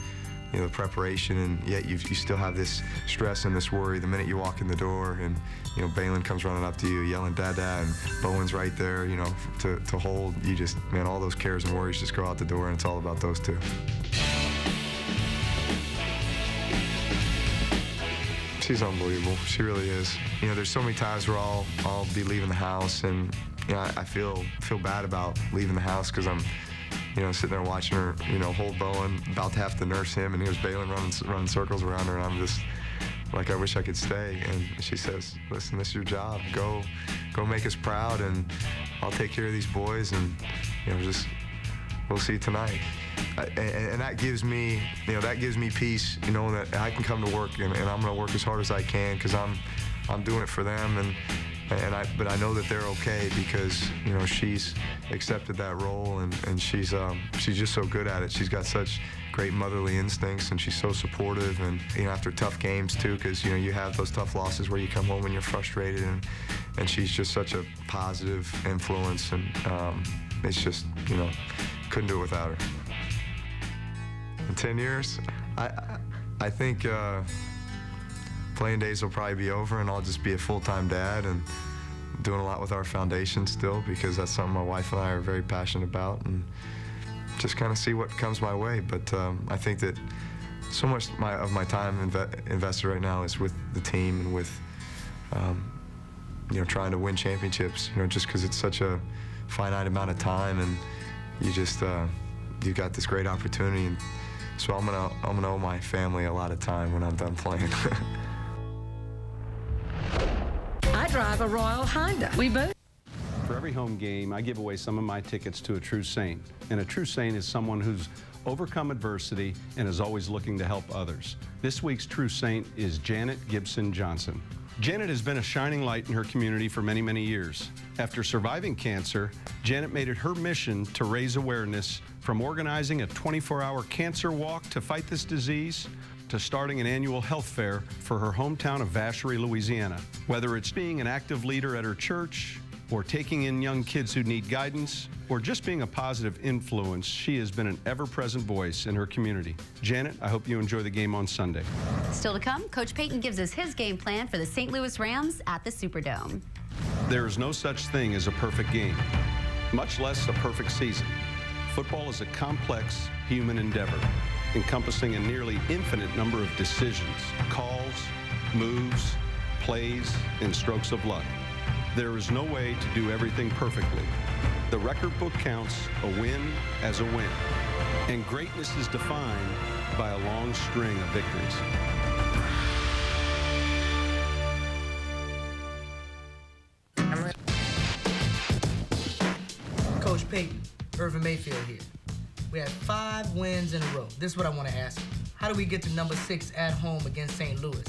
you know, the preparation, and yet you still have this stress and this worry the minute you walk in the door, and, you know, Balin comes running up to you yelling "Dada," and Bowen's right there, you know, to hold. You just, man, all those cares and worries just go out the door, and it's all about those two. She's unbelievable. She really is. You know, there's so many times where I'll be leaving the house, and, you know, I feel bad about leaving the house, because I'm, you know, sitting there watching her, you know, hold Bowen, about to have to nurse him, and here's Balin running circles around her, and I'm just like, I wish I could stay. And she says, listen, this is your job. Go make us proud, and I'll take care of these boys, and, you know, just, we'll see tonight. And that gives me, you know, that gives me peace, you know, that I can come to work, and I'm going to work as hard as I can, because I'm doing it for them, but I know that they're okay, because, you know, she's accepted that role, and she's just so good at it. She's got such great motherly instincts, and she's so supportive, and, you know, after tough games too, because, you know, you have those tough losses where you come home and you're frustrated, and she's just such a positive influence, and it's just, you know, couldn't do it without her. In 10 years, I think playing days will probably be over, and I'll just be a full-time dad, and doing a lot with our foundation still, because that's something my wife and I are very passionate about, and just kind of see what comes my way. But I think that so much of my time invested right now is with the team, and with, you know, trying to win championships, you know, just because it's such a finite amount of time, and you just, you got this great opportunity, and so I'm gonna owe my family a lot of time when I'm done playing. I drive a Royal Honda. We both. For every home game, I give away some of my tickets to a true saint. And a true saint is someone who's overcome adversity and is always looking to help others. This week's true saint is Janet Gibson Johnson. Janet has been a shining light in her community for many, many years. After surviving cancer, Janet made it her mission to raise awareness, from organizing a 24-hour cancer walk to fight this disease, to starting an annual health fair for her hometown of Vacherie, Louisiana. Whether it's being an active leader at her church, or taking in young kids who need guidance, or just being a positive influence, she has been an ever-present voice in her community. Janet, I hope you enjoy the game on Sunday. Still to come, Coach Payton gives us his game plan for the St. Louis Rams at the Superdome. There is no such thing as a perfect game, much less a perfect season. Football is a complex human endeavor, encompassing a nearly infinite number of decisions, calls, moves, plays, and strokes of luck. There is no way to do everything perfectly. The record book counts a win as a win, and greatness is defined by a long string of victories. Coach Payton, Irvin Mayfield here. We had 5 wins in a row. This is what I want to ask you. How do we get to number 6 at home against St. Louis?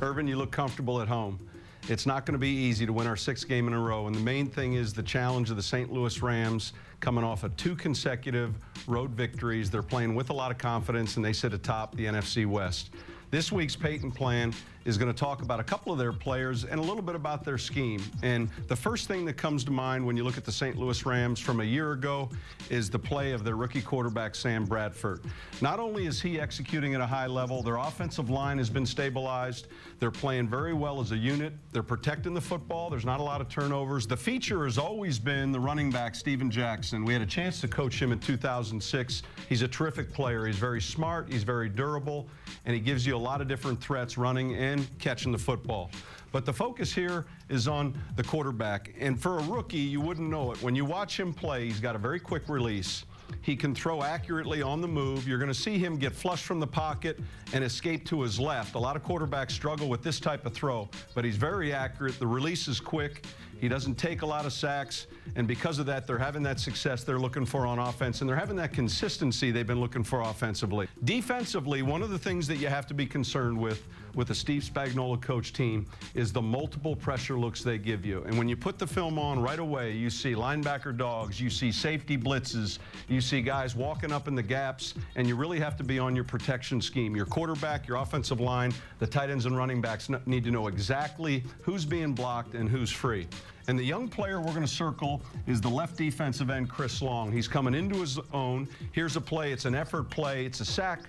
Irvin, you look comfortable at home. It's not going to be easy to win our 6th game in a row, and the main thing is the challenge of the St. Louis Rams coming off of 2 consecutive road victories. They're playing with a lot of confidence, and they sit atop the NFC West. This week's Payton plan is going to talk about a couple of their players and a little bit about their scheme. And the first thing that comes to mind when you look at the St. Louis Rams from a year ago is the play of their rookie quarterback, Sam Bradford. Not only is he executing at a high level, their offensive line has been stabilized. They're playing very well as a unit. They're protecting the football. There's not a lot of turnovers. The feature has always been the running back, Steven Jackson. We had a chance to coach him in 2006. He's a terrific player. He's very smart. He's very durable. And he gives you a lot of different threats running and catching the football. But the focus here is on the quarterback. And for a rookie, you wouldn't know it. When you watch him play, he's got a very quick release. He can throw accurately on the move. You're going to see him get flushed from the pocket and escape to his left. A lot of quarterbacks struggle with this type of throw, but he's very accurate. The release is quick. He doesn't take a lot of sacks, and because of that, they're having that success they're looking for on offense, and they're having that consistency they've been looking for offensively. Defensively, one of the things that you have to be concerned with the Steve Spagnuolo coach team is the multiple pressure looks they give you. And when you put the film on right away, you see linebacker dogs, you see safety blitzes, you see guys walking up in the gaps, and you really have to be on your protection scheme. Your quarterback, your offensive line, the tight ends and running backs need to know exactly who's being blocked and who's free. And the young player we're going to circle is the left defensive end, Chris Long. He's coming into his own. Here's a play. It's an effort play. It's a sack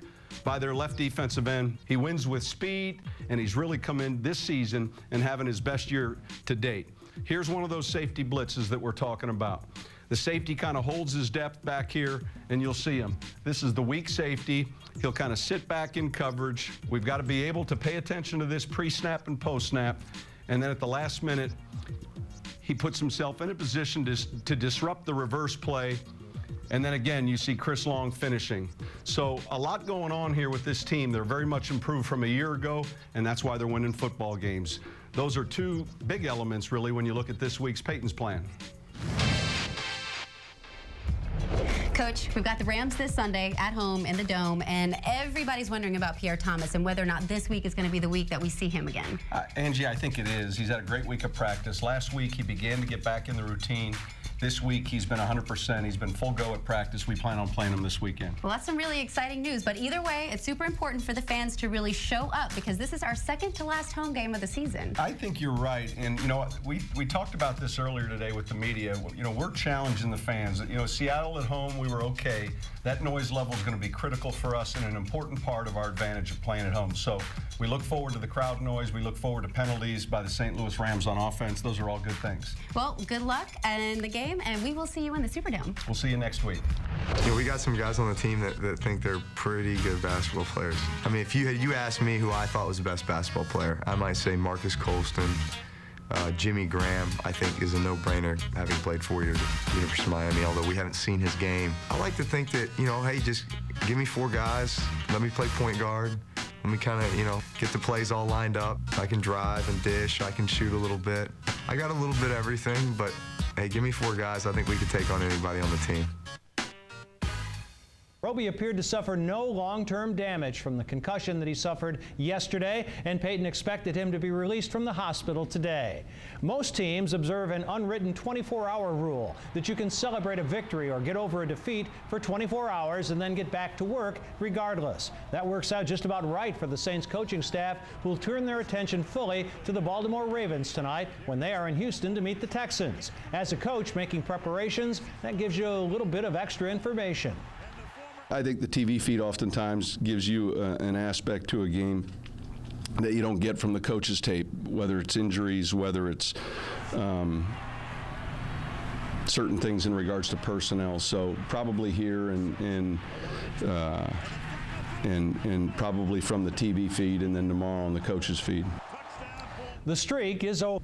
by their left defensive end. He wins with speed, and he's really come in this season and having his best year to date. Here's one of those safety blitzes that we're talking about. The safety kind of holds his depth back here, and you'll see him. This is the weak safety. He'll kind of sit back in coverage. We've got to be able to pay attention to this pre-snap and post-snap. And then at the last minute, he puts himself in a position to disrupt the reverse play. And then again, you see Chris Long finishing. So a lot going on here with this team. They're very much improved from a year ago, and that's why they're winning football games. Those are 2 big elements, really, when you look at this week's Payton's plan. Coach, we've got the Rams this Sunday at home in the Dome, and everybody's wondering about Pierre Thomas and whether or not this week is going to be the week that we see him again. Angie, I think it is. He's had a great week of practice. Last week, he began to get back in the routine. This week, he's been 100%. He's been full go at practice. We plan on playing him this weekend. Well, that's some really exciting news. But either way, it's super important for the fans to really show up because this is our second to last home game of the season. I think you're right. And, you know, we talked about this earlier today with the media. You know, we're challenging the fans. You know, Seattle at home, we were okay. That noise level is going to be critical for us and an important part of our advantage of playing at home. So we look forward to the crowd noise. We look forward to penalties by the St. Louis Rams on offense. Those are all good things. Well, good luck in the game, and we will see you in the Superdome. We'll see you next week. You know, we got some guys on the team that think they're pretty good basketball players. I mean, if you asked me who I thought was the best basketball player, I might say Marcus Colston. Jimmy Graham, I think, is a no-brainer, having played 4 years at University of Miami, although we haven't seen his game. I like to think that, you know, hey, just give me 4 guys, let me play point guard, let me kind of, you know, get the plays all lined up. I can drive and dish, I can shoot a little bit. I got a little bit of everything, but, hey, give me 4 guys. I think we could take on anybody on the team. Roby appeared to suffer no long-term damage from the concussion that he suffered yesterday, and Payton expected him to be released from the hospital today. Most teams observe an unwritten 24-hour rule that you can celebrate a victory or get over a defeat for 24 hours and then get back to work regardless. That works out just about right for the Saints coaching staff, who will turn their attention fully to the Baltimore Ravens tonight when they are in Houston to meet the Texans. As a coach making preparations, that gives you a little bit of extra information. I think the TV feed oftentimes gives you an aspect to a game that you don't get from the coach's tape, whether it's injuries, whether it's certain things in regards to personnel. So probably here and probably from the TV feed, and then tomorrow on the coach's feed. The streak is over.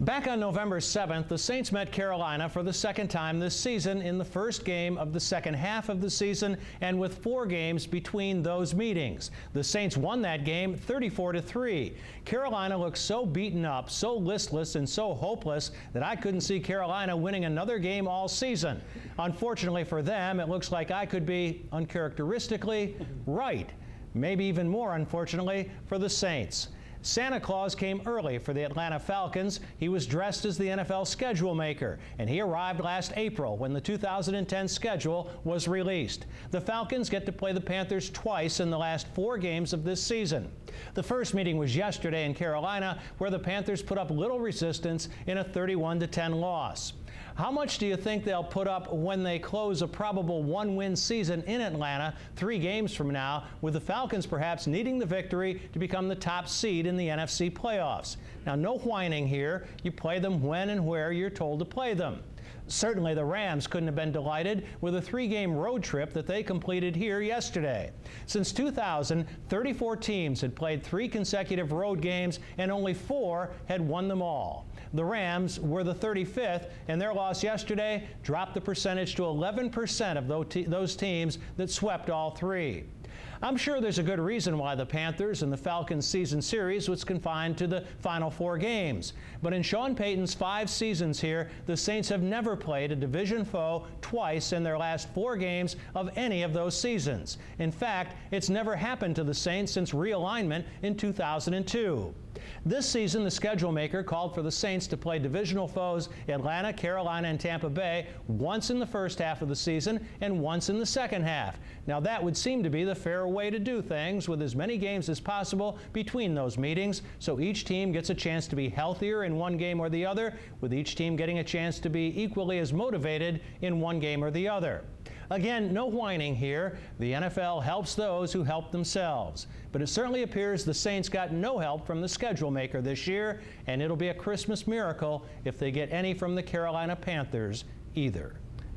Back on November 7th, the Saints met Carolina for the second time this season in the first game of the second half of the season, and with 4 games between those meetings. The Saints won that game 34-3. Carolina looked so beaten up, so listless, and so hopeless that I couldn't see Carolina winning another game all season. Unfortunately for them, it looks like I could be uncharacteristically right. Maybe even more unfortunately for the Saints. Santa Claus came early for the Atlanta Falcons. He was dressed as the NFL schedule maker, and he arrived last April when the 2010 schedule was released. The Falcons get to play the Panthers twice in the last 4 games of this season. The first meeting was yesterday in Carolina, where the Panthers put up little resistance in a 31-10 loss. How much do you think they'll put up when they close a probable 1-win season in Atlanta 3 games from now, with the Falcons perhaps needing the victory to become the top seed in the NFC playoffs? Now, no whining here. You play them when and where you're told to play them. Certainly the Rams couldn't have been delighted with a 3-game road trip that they completed here yesterday. Since 2000, 34 teams had played 3 consecutive road games, and only 4 had won them all. The Rams were the 35th, and their loss yesterday dropped the percentage to 11% of those teams that swept all 3. I'm sure there's a good reason why the Panthers and the Falcons season series was confined to the final 4 games. But in Sean Payton's 5 seasons here, the Saints have never played a division foe twice in their last 4 games of any of those seasons. In fact, it's never happened to the Saints since realignment in 2002. This season, the schedule maker called for the Saints to play divisional foes Atlanta, Carolina, and Tampa Bay once in the first half of the season and once in the second half. Now, that would seem to be the fair way to do things, with as many games as possible between those meetings, so each team gets a chance to be healthier in one game or the other, with each team getting a chance to be equally as motivated in one game or the other. Again, no whining here. The NFL helps those who help themselves. But it certainly appears the Saints got no help from the schedule maker this year, and it'll be a Christmas miracle if they get any from the Carolina Panthers either.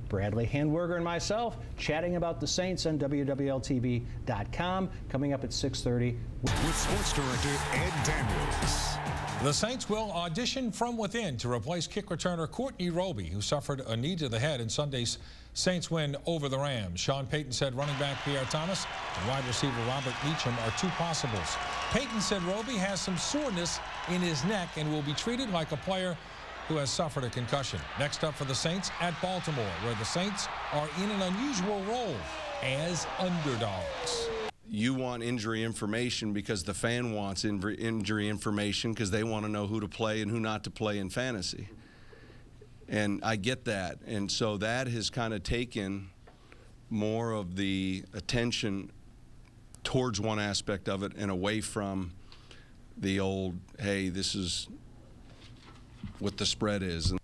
Bradley Handwerger and myself chatting about the Saints on WWLTV.com, coming up at 6:30. With Sports Director Ed Daniels. The Saints will audition from within to replace kick returner Courtney Roby, who suffered a knee to the head in Sunday's Saints win over the Rams. Sean Payton said running back Pierre Thomas and wide receiver Robert Meacham are 2 possibles. Payton said Roby has some soreness in his neck and will be treated like a player who has suffered a concussion. Next up for the Saints at Baltimore, where the Saints are in an unusual role as underdogs. You want injury information because the fan wants injury information because they want to know who to play and who not to play in fantasy. And I get that. And so that has kind of taken more of the attention towards one aspect of it and away from the old, hey, this is what the spread is.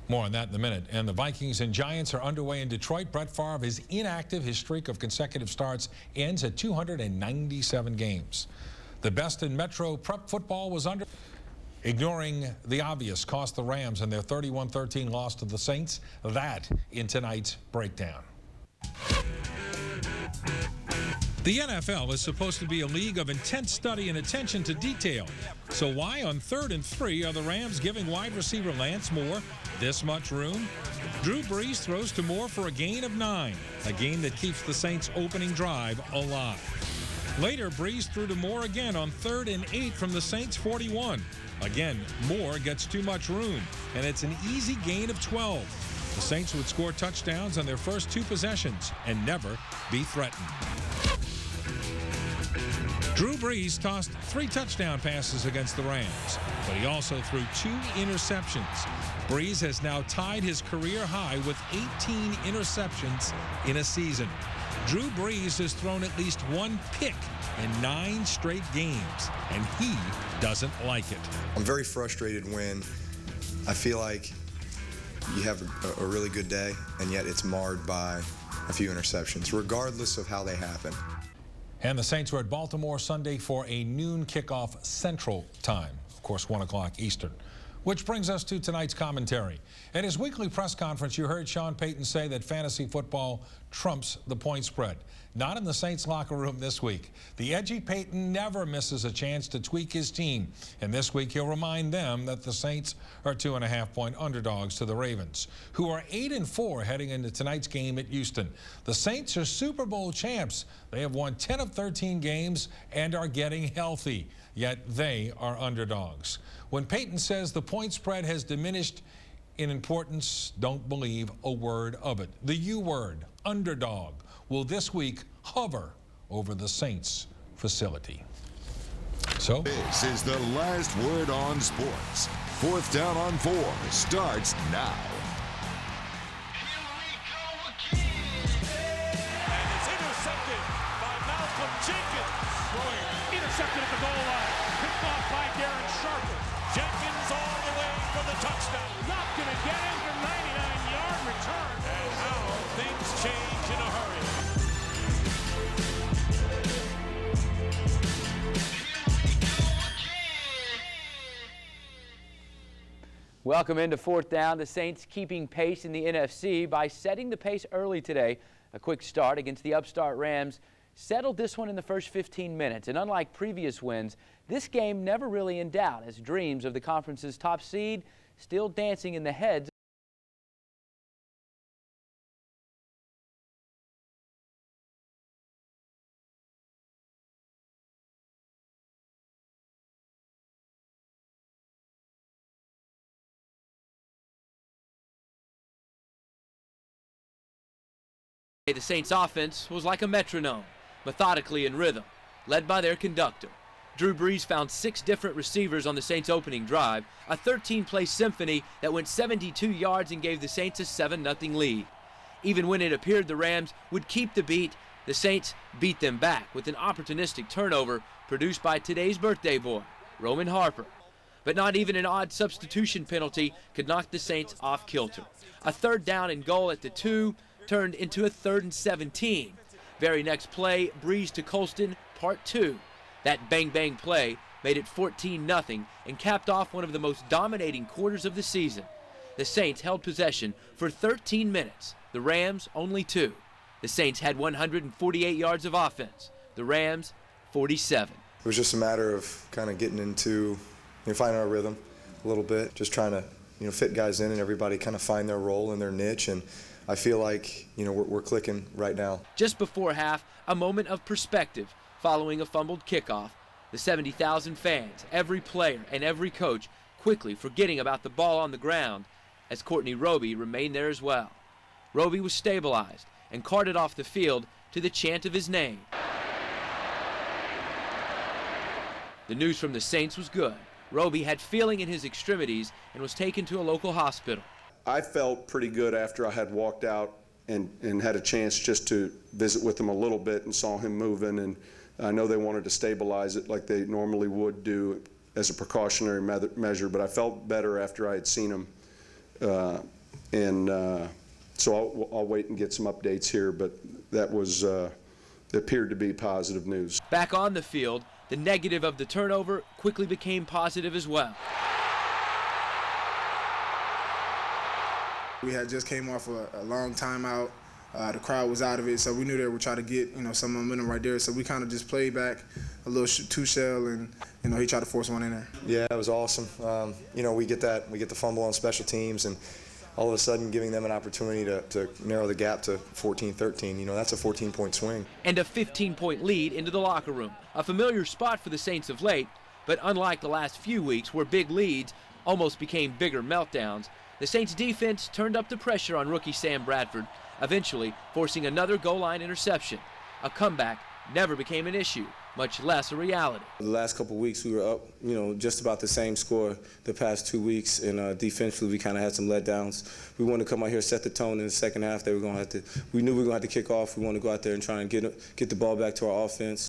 More on that in a minute. And the Vikings and Giants are underway in Detroit. Brett Favre is inactive. His streak of consecutive starts ends at 297 games. The best in Metro Prep football was under. Ignoring the obvious cost the Rams and their 31-13 loss to the Saints. That in tonight's breakdown. The NFL is supposed to be a league of intense study and attention to detail. So why on 3rd and 3 are the Rams giving wide receiver Lance Moore this much room? Drew Brees throws to Moore for a gain of 9, a gain that keeps the Saints' opening drive alive. Later, Brees threw to Moore again on 3rd and 8 from the Saints' 41. Again, Moore gets too much room, and it's an easy gain of 12. The Saints would score touchdowns on their first 2 possessions and never be threatened. Drew Brees tossed 3 touchdown passes against the Rams, but he also threw 2 interceptions. Brees has now tied his career high with 18 interceptions in a season. Drew Brees has thrown at least 1 pick in 9 straight games, and he doesn't like it. I'm very frustrated when I feel like you have a really good day, and yet it's marred by a few interceptions, regardless of how they happen. And the Saints were at Baltimore Sunday for a noon kickoff Central Time, of course 1 o'clock Eastern. Which brings us to tonight's commentary. At his weekly press conference, you heard Sean Payton say that fantasy football trumps the point spread. Not in the Saints locker room this week. The edgy Payton never misses a chance to tweak his team. And this week, he'll remind them that the Saints are 2.5-point underdogs to the Ravens, who are 8-4 heading into tonight's game at Houston. The Saints are Super Bowl champs. They have won 10 of 13 games and are getting healthy. Yet they are underdogs. When Payton says the point spread has diminished in importance, don't believe a word of it. The U word, underdog, will this week hover over the Saints facility. So this is the last word on sports. 4th down on 4 starts now. And it's intercepted by Malcolm Jenkins. Intercepted at the goal line. Picked off by Darren Sharper. Jenkins all the way for the touchdown. Not going to get him for 99-yard return. And how things change in a hurry. Welcome into 4th down. The Saints keeping pace in the NFC by setting the pace early today. A quick start against the upstart Rams settled this one in the first 15 minutes. And unlike previous wins, this game never really in doubt as dreams of the conference's top seed still dancing in the heads. The Saints offense was like a metronome, methodically in rhythm, led by their conductor. Drew Brees found 6 different receivers on the Saints' opening drive, a 13-play symphony that went 72 yards and gave the Saints a 7-0 lead. Even when it appeared the Rams would keep the beat, the Saints beat them back with an opportunistic turnover produced by today's birthday boy, Roman Harper. But not even an odd substitution penalty could knock the Saints off kilter. A 3rd down and goal at the 2 turned into a 3rd and 17. Very next play, Brees to Colston, part 2. That bang-bang play made it 14-0 and capped off one of the most dominating quarters of the season. The Saints held possession for 13 minutes. The Rams only 2. The Saints had 148 yards of offense. The Rams, 47. It was just a matter of kind of getting into, finding our rhythm a little bit, just trying to, fit guys in and everybody kind of find their role and their niche. And I feel like, we're clicking right now. Just before half, a moment of perspective following a fumbled kickoff. The 70,000 fans, every player and every coach quickly forgetting about the ball on the ground as Courtney Roby remained there as well. Roby was stabilized and carted off the field to the chant of his name. The news from the Saints was good. Roby had feeling in his extremities and was taken to a local hospital. I felt pretty good after I had walked out and had a chance just to visit with him a little bit and saw him moving. And I know they wanted to stabilize it like they normally would do as a precautionary measure, but I felt better after I had seen him. So I'll wait and get some updates here, but that was appeared to be positive news. Back on the field, the negative of the turnover quickly became positive as well. We had just came off a long timeout. The crowd was out of it, so we knew they would try to get some momentum right there. So we kind of just played back a little two-shell, and he tried to force one in there. Yeah, it was awesome. We get the fumble on special teams, and all of a sudden giving them an opportunity to narrow the gap to 14-13. That's a 14-point swing. And a 15-point lead into the locker room. A familiar spot for the Saints of late, but unlike the last few weeks where big leads almost became bigger meltdowns, the Saints defense turned up the pressure on rookie Sam Bradford, eventually forcing another goal line interception. A comeback never became an issue, much less a reality. The last couple of weeks we were up, just about the same score the past 2 weeks, and defensively we kind of had some letdowns. We wanted to come out here, set the tone in the second half. We knew we were going to have to kick off. We wanted to go out there and try and get the ball back to our offense.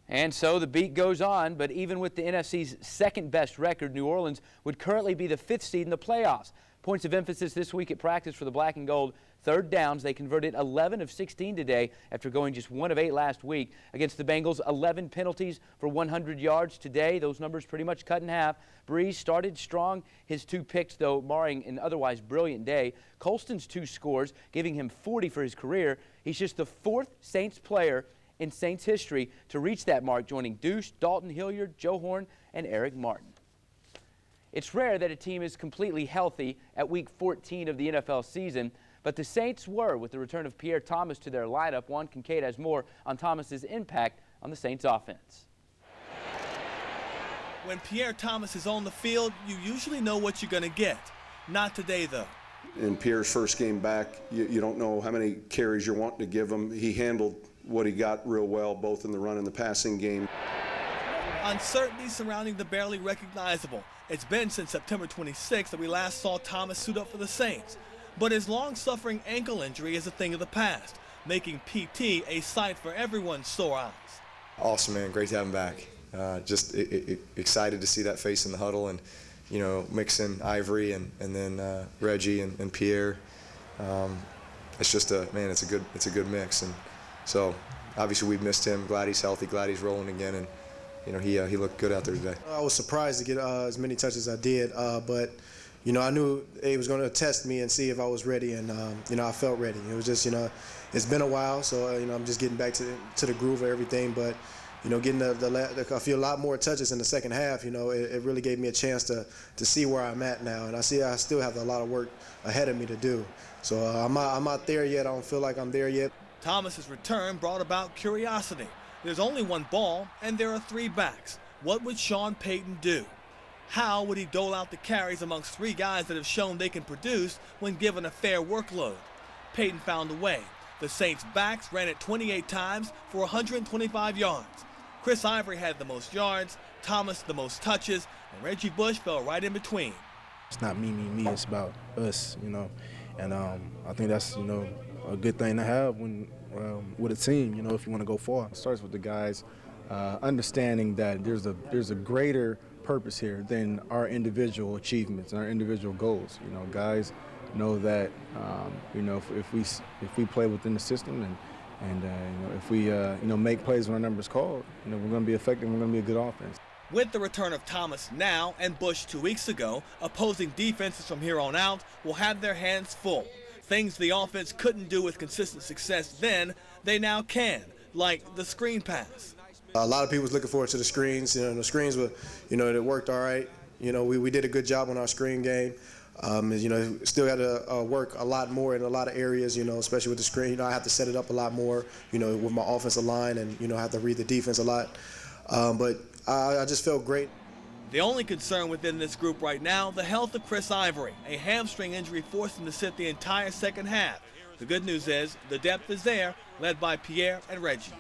And so the beat goes on, but even with the NFC's second-best record, New Orleans would currently be the 5th seed in the playoffs. Points of emphasis this week at practice for the Black and Gold. Third downs, they converted 11 of 16 today after going just 1 of 8 last week. Against the Bengals, 11 penalties for 100 yards today. Those numbers pretty much cut in half. Breeze started strong. His 2 picks, though, marring an otherwise brilliant day. Colston's 2 scores, giving him 40 for his career. He's just the 4th Saints player in Saints history to reach that mark, joining Deuce, Dalton Hilliard, Joe Horn, and Eric Martin. It's rare that a team is completely healthy at Week 14 of the NFL season, but the Saints were with the return of Pierre Thomas to their lineup. Juan Kincaid has more on Thomas's impact on the Saints offense. When Pierre Thomas is on the field, you usually know what you're going to get. Not today, though. In Pierre's first game back, you don't know how many carries you're wanting to give him. He handled what he got real well, both in the run and the passing game. Uncertainty surrounding the barely recognizable. It's been since September 26th that we last saw Thomas suit up for the Saints. But his long-suffering ankle injury is a thing of the past, making PT a sight for everyone's sore eyes. Awesome, man. Great to have him back. Just excited to see that face in the huddle, and you know, mixing Ivory and then Reggie and Pierre. It's just it's a good mix, and so obviously we've missed him. Glad he's healthy. Glad he's rolling again, and you know he looked good out there today. I was surprised to get as many touches as I did, but you know I knew he was going to test me and see if I was ready, and you know I felt ready. It was just it's been a while, so you know I'm just getting back to the groove of everything, but. You know, getting I feel a lot more touches in the second half. You know, it really gave me a chance to see where I'm at now, and I still have a lot of work ahead of me to do. So I'm not there yet. I don't feel like I'm there yet. Thomas's return brought about curiosity. There's only one ball, and there are 3 backs. What would Sean Payton do? How would he dole out the carries amongst 3 guys that have shown they can produce when given a fair workload? Payton found a way. The Saints' backs ran it 28 times for 125 yards. Chris Ivory had the most yards, Thomas the most touches, and Reggie Bush fell right in between. It's not me, it's about us, you know, and I think that's, you know, a good thing to have when with a team, you know, if you want to go far. It starts with the guys understanding that there's a greater purpose here than our individual achievements and our individual goals. You know, guys know that, you know, if we play within the system and you know, if we you know, make plays when our number's called, you know, we're going to be effective. We're going to be a good offense. With the return of Thomas now and Bush 2 weeks ago, opposing defenses from here on out will have their hands full. Things the offense couldn't do with consistent success then, they now can, like the screen pass. A lot of people was looking forward to the screens. You know, the screens were, you know, it worked all right. You know, we did a good job on our screen game. You know, still got to work a lot more in a lot of areas, you know, especially with the screen. You know, I have to set it up a lot more, you know, with my offensive line, and, you know, I have to read the defense a lot. But I just felt great. The only concern within this group right now, the health of Chris Ivory. A hamstring injury forced him to sit the entire second half. The good news is the depth is there, led by Pierre and Reggie.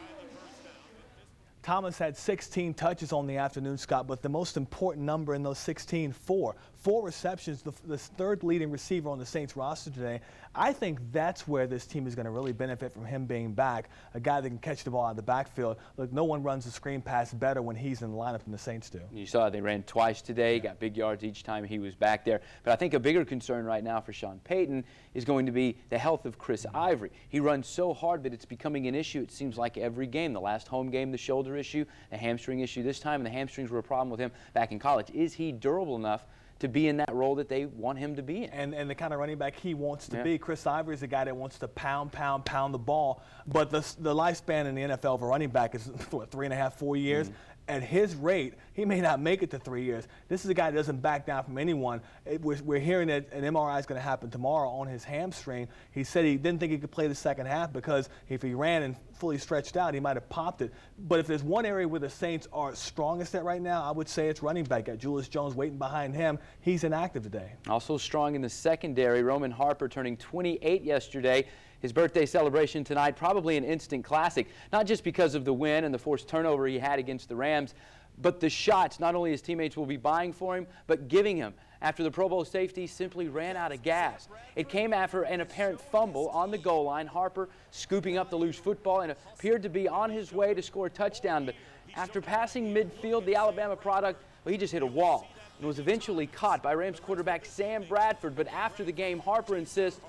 Thomas had 16 touches on the afternoon, Scott, but the most important number in those 16, 4 receptions, the 3rd leading receiver on the Saints roster today. I think that's where this team is going to really benefit from him being back, a guy that can catch the ball out of the backfield. Look, no one runs the screen pass better when he's in the lineup than the Saints do. You saw they ran twice today, got big yards each time he was back there. But I think a bigger concern right now for Sean Payton is going to be the health of Chris Ivory. He runs so hard that it's becoming an issue, it seems like, every game. The last home game, the shoulder issue, the hamstring issue this time, and the hamstrings were a problem with him back in college. Is he durable enough to be in that role that they want him to be in? And the kind of running back he wants to be. Chris Ivory is a guy that wants to pound the ball. But the lifespan in the NFL of a running back is, what, 3.5, 4 years? At his rate, he may not make it to 3 years. This is a guy that doesn't back down from anyone. We're hearing that an MRI is going to happen tomorrow on his hamstring. He said he didn't think he could play the second half because if he ran and fully stretched out, he might have popped it. But if there's one area where the Saints are strongest at right now, I would say it's running back. Got Julius Jones waiting behind him. He's inactive today. Also strong in the secondary, Roman Harper turning 28 yesterday. His birthday celebration tonight, probably an instant classic, not just because of the win and the forced turnover he had against the Rams, but the shots not only his teammates will be buying for him, but giving him after the Pro Bowl safety simply ran out of gas. It came after an apparent fumble on the goal line. Harper scooping up the loose football and appeared to be on his way to score a touchdown. But after passing midfield, the Alabama product, well, he just hit a wall and was eventually caught by Rams quarterback Sam Bradford. But after the game, Harper insists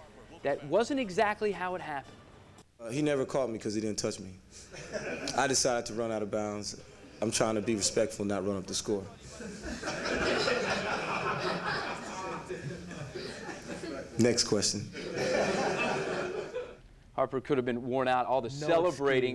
that wasn't exactly how it happened. He never caught me because he didn't touch me. I decided to run out of bounds. I'm trying to be respectful, not run up the score. Next question. Harper could have been worn out. All the celebrating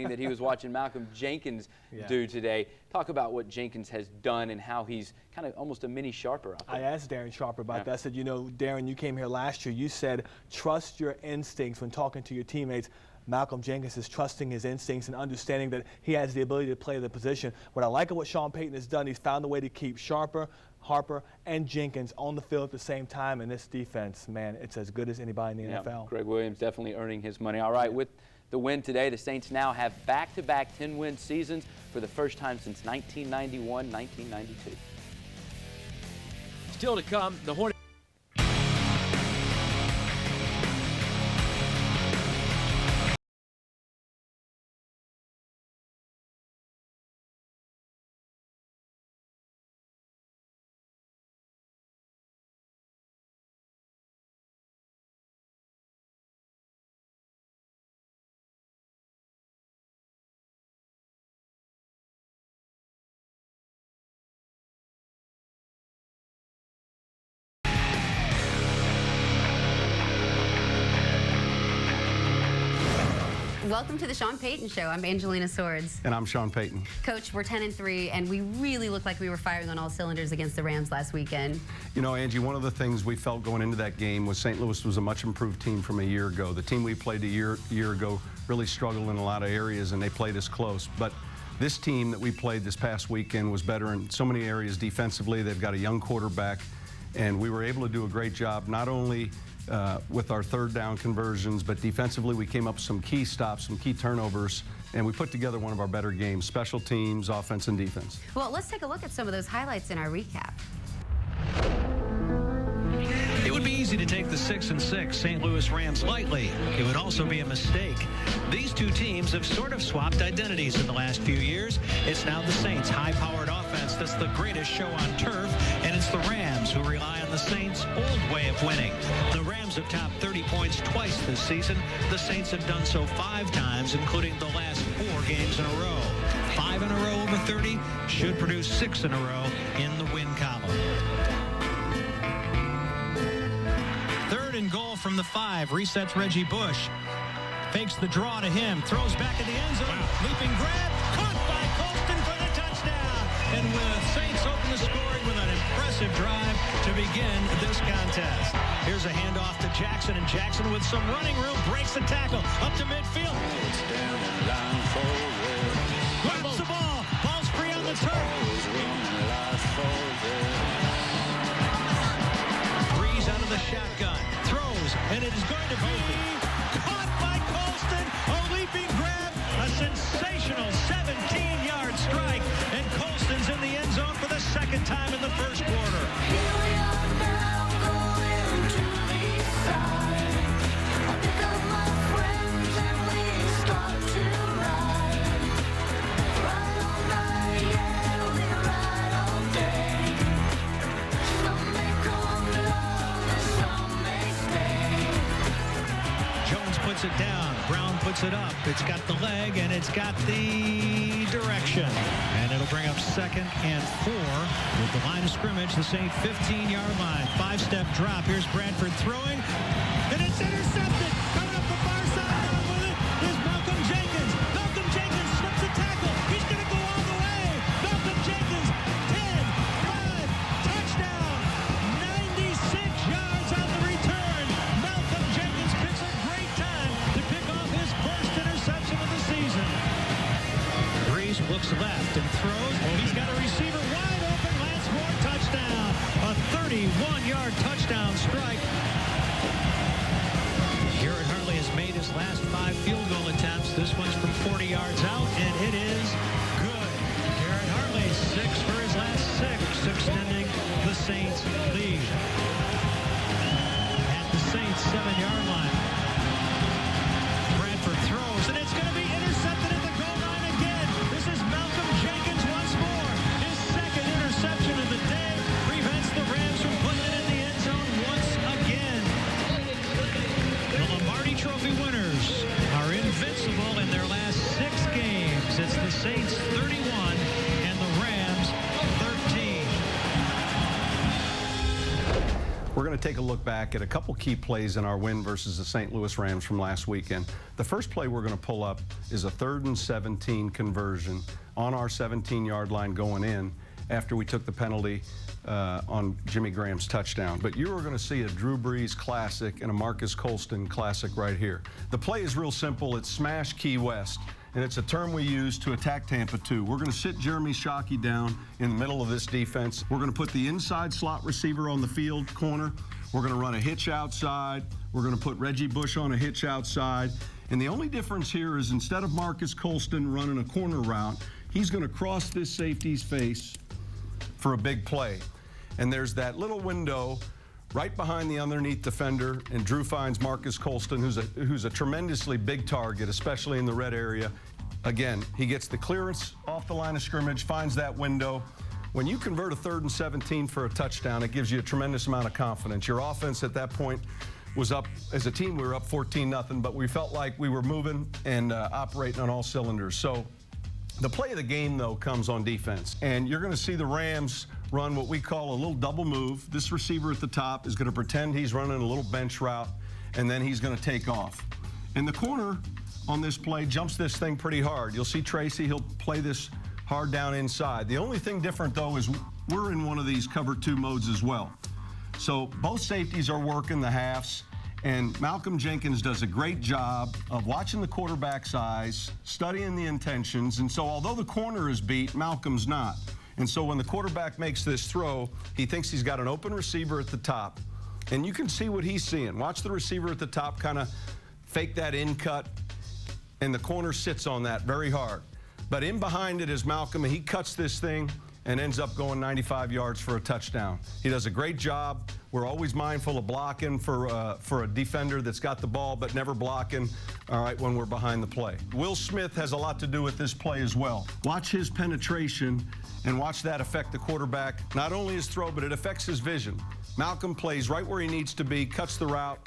that he was watching Malcolm Jenkins do today. Talk about what Jenkins has done and how he's kind of almost a mini Sharper out there. I asked Darren Sharper about that. I said, you know, Darren, you came here last year. You said trust your instincts when talking to your teammates. Malcolm Jenkins is trusting his instincts and understanding that he has the ability to play the position. What I like of what Sean Payton has done, he's found a way to keep Sharper, Harper, and Jenkins on the field at the same time. And this defense, man, it's as good as anybody in the NFL. Greg Williams definitely earning his money. All right, with the win today, the Saints now have back-to-back 10-win seasons for the first time since 1991-1992. Still to come, the Hornets. Welcome to the Sean Payton Show. I'm Angelina Swords. And I'm Sean Payton. Coach, we're 10-3, and we really looked like we were firing on all cylinders against the Rams last weekend. You know, Angie, one of the things we felt going into that game was St. Louis was a much improved team from a year ago. The team we played a year ago really struggled in a lot of areas, and they played us close. But this team that we played this past weekend was better in so many areas defensively. They've got a young quarterback, and we were able to do a great job not only with our third down conversions, but defensively we came up with some key stops, some key turnovers, and we put together one of our better games, special teams, offense and defense. Well, let's take a look at some of those highlights in our recap. It would be easy to take the 6-6 St. Louis Rams lightly. It would also be a mistake. These two teams have sort of swapped identities in the last few years. It's now the Saints' high-powered offense that's the greatest show on turf, and it's the Rams who rely on the Saints' old way of winning. The Rams have topped 30 points twice this season. The Saints have done so 5 times, including the last 4 games in a row. 5 in a row over 30 should produce 6 in a row in the win column. 3rd and goal from the 5. Resets Reggie Bush. Fakes the draw to him. Throws back in the end zone. Leaping grab. Caught by Colston for the touchdown. And with Saints open the scoring with an impressive drive to begin this contest. Here's a handoff to Jackson. And Jackson with some running room breaks the tackle. Up to midfield. Grabs the ball. Ball's free on the turf. Out of the shotgun, throws, and it is going to be caught by Colston. A leaping grab, a sensational 17-yard strike, and Colston's in the end zone for the 2nd time in the 1st quarter. Here we are now going to the side. I pick up my friends and we start to ride. Ride all night, yeah, we ride all day. Some may call love. Jones puts it down. Brown puts it up. It's got the leg and it's got the direction. And it'll bring up 2nd and 4 with the line of scrimmage, the Saint 15-yard line. 5-step drop. Here's Bradford throwing. And it's intercepted. Coming up the far side with it is Malcolm Jenkins. Malcolm Jenkins slips a tackle. He's going to go all the way. Malcolm Jenkins, 10, 5, touchdown. 96 yards on the return. Malcolm Jenkins picks a great time to pick off his first interception of the season. Breeze looks left and throws. He's got a receiver wide open. Lance Moore, touchdown. A 31-yard touchdown strike. Garrett Hartley has made his last 5 field goal attempts. This one's from 40 yards out, and it is good. Garrett Hartley, 6 for his last 6, extending the Saints lead. At the Saints 7-yard line. Bradford throws, and it's going to be intercepted at the goal line again. This is Malcolm Jenkins once more. His second interception of the day prevents the Rams from putting it in the end zone once again. The Lombardi Trophy winners are invincible in their last 6 games. It's the Saints 31 and the Rams 13. We're going to take a look back at a couple key plays in our win versus the St. Louis Rams from last weekend. The first play we're going to pull up is a 3rd and 17 conversion on our 17-yard line going in after we took the penalty on Jimmy Graham's touchdown. But you are going to see a Drew Brees classic and a Marcus Colston classic right here. The play is real simple. It's smash Key West, and it's a term we use to attack Tampa 2. We're going to sit Jeremy Shockey down in the middle of this defense. We're going to put the inside slot receiver on the field corner. We're going to run a hitch outside. We're going to put Reggie Bush on a hitch outside. And the only difference here is instead of Marcus Colston running a corner route, he's going to cross this safety's face for a big play. And there's that little window right behind the underneath defender, and Drew finds Marcus Colston, who's a tremendously big target, especially in the red area. Again, he gets the clearance off the line of scrimmage, finds that window. When you convert a 3rd and 17 for a touchdown, it gives you a tremendous amount of confidence. Your offense at that point was up, as a team, we were up 14-0, but we felt like we were moving and operating on all cylinders. So the play of the game, though, comes on defense. And you're going to see the Rams run what we call a little double move. This receiver at the top is going to pretend he's running a little bench route, and then he's going to take off. And the corner on this play jumps this thing pretty hard. You'll see Tracy, he'll play this hard down inside. The only thing different, though, is we're in one of these cover 2 modes as well. So both safeties are working the halves, and Malcolm Jenkins does a great job of watching the quarterback's eyes, studying the intentions, and so although the corner is beat, Malcolm's not. And so when the quarterback makes this throw, he thinks he's got an open receiver at the top, and you can see what he's seeing. Watch the receiver at the top kind of fake that in cut, and the corner sits on that very hard. But in behind it is Malcolm, and he cuts this thing and ends up going 95 yards for a touchdown. He does a great job. We're always mindful of blocking for a defender that's got the ball, but never blocking, all right, when we're behind the play. Will Smith has a lot to do with this play as well. Watch his penetration and watch that affect the quarterback. Not only his throw, but it affects his vision. Malcolm plays right where he needs to be, cuts the route,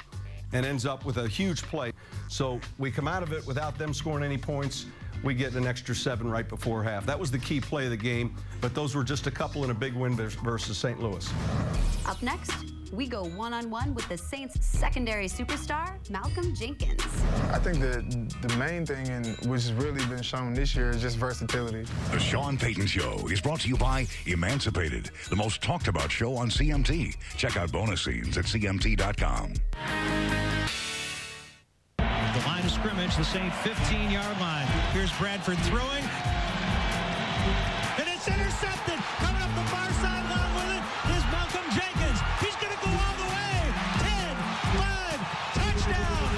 and ends up with a huge play. So we come out of it without them scoring any points. We get an extra 7 right before half. That was the key play of the game, but those were just a couple in a big win versus St. Louis. Up next, we go one-on-one with the Saints' secondary superstar, Malcolm Jenkins. I think the main thing, which has really been shown this year, is just versatility. The Sean Payton Show is brought to you by Emancipated, the most talked about show on CMT. Check out bonus scenes at CMT.com. The line of scrimmage, the same 15-yard line. Here's Bradford throwing. And it's intercepted. Coming up the far sideline with it is Malcolm Jenkins. He's going to go all the way. 10, 5, touchdown.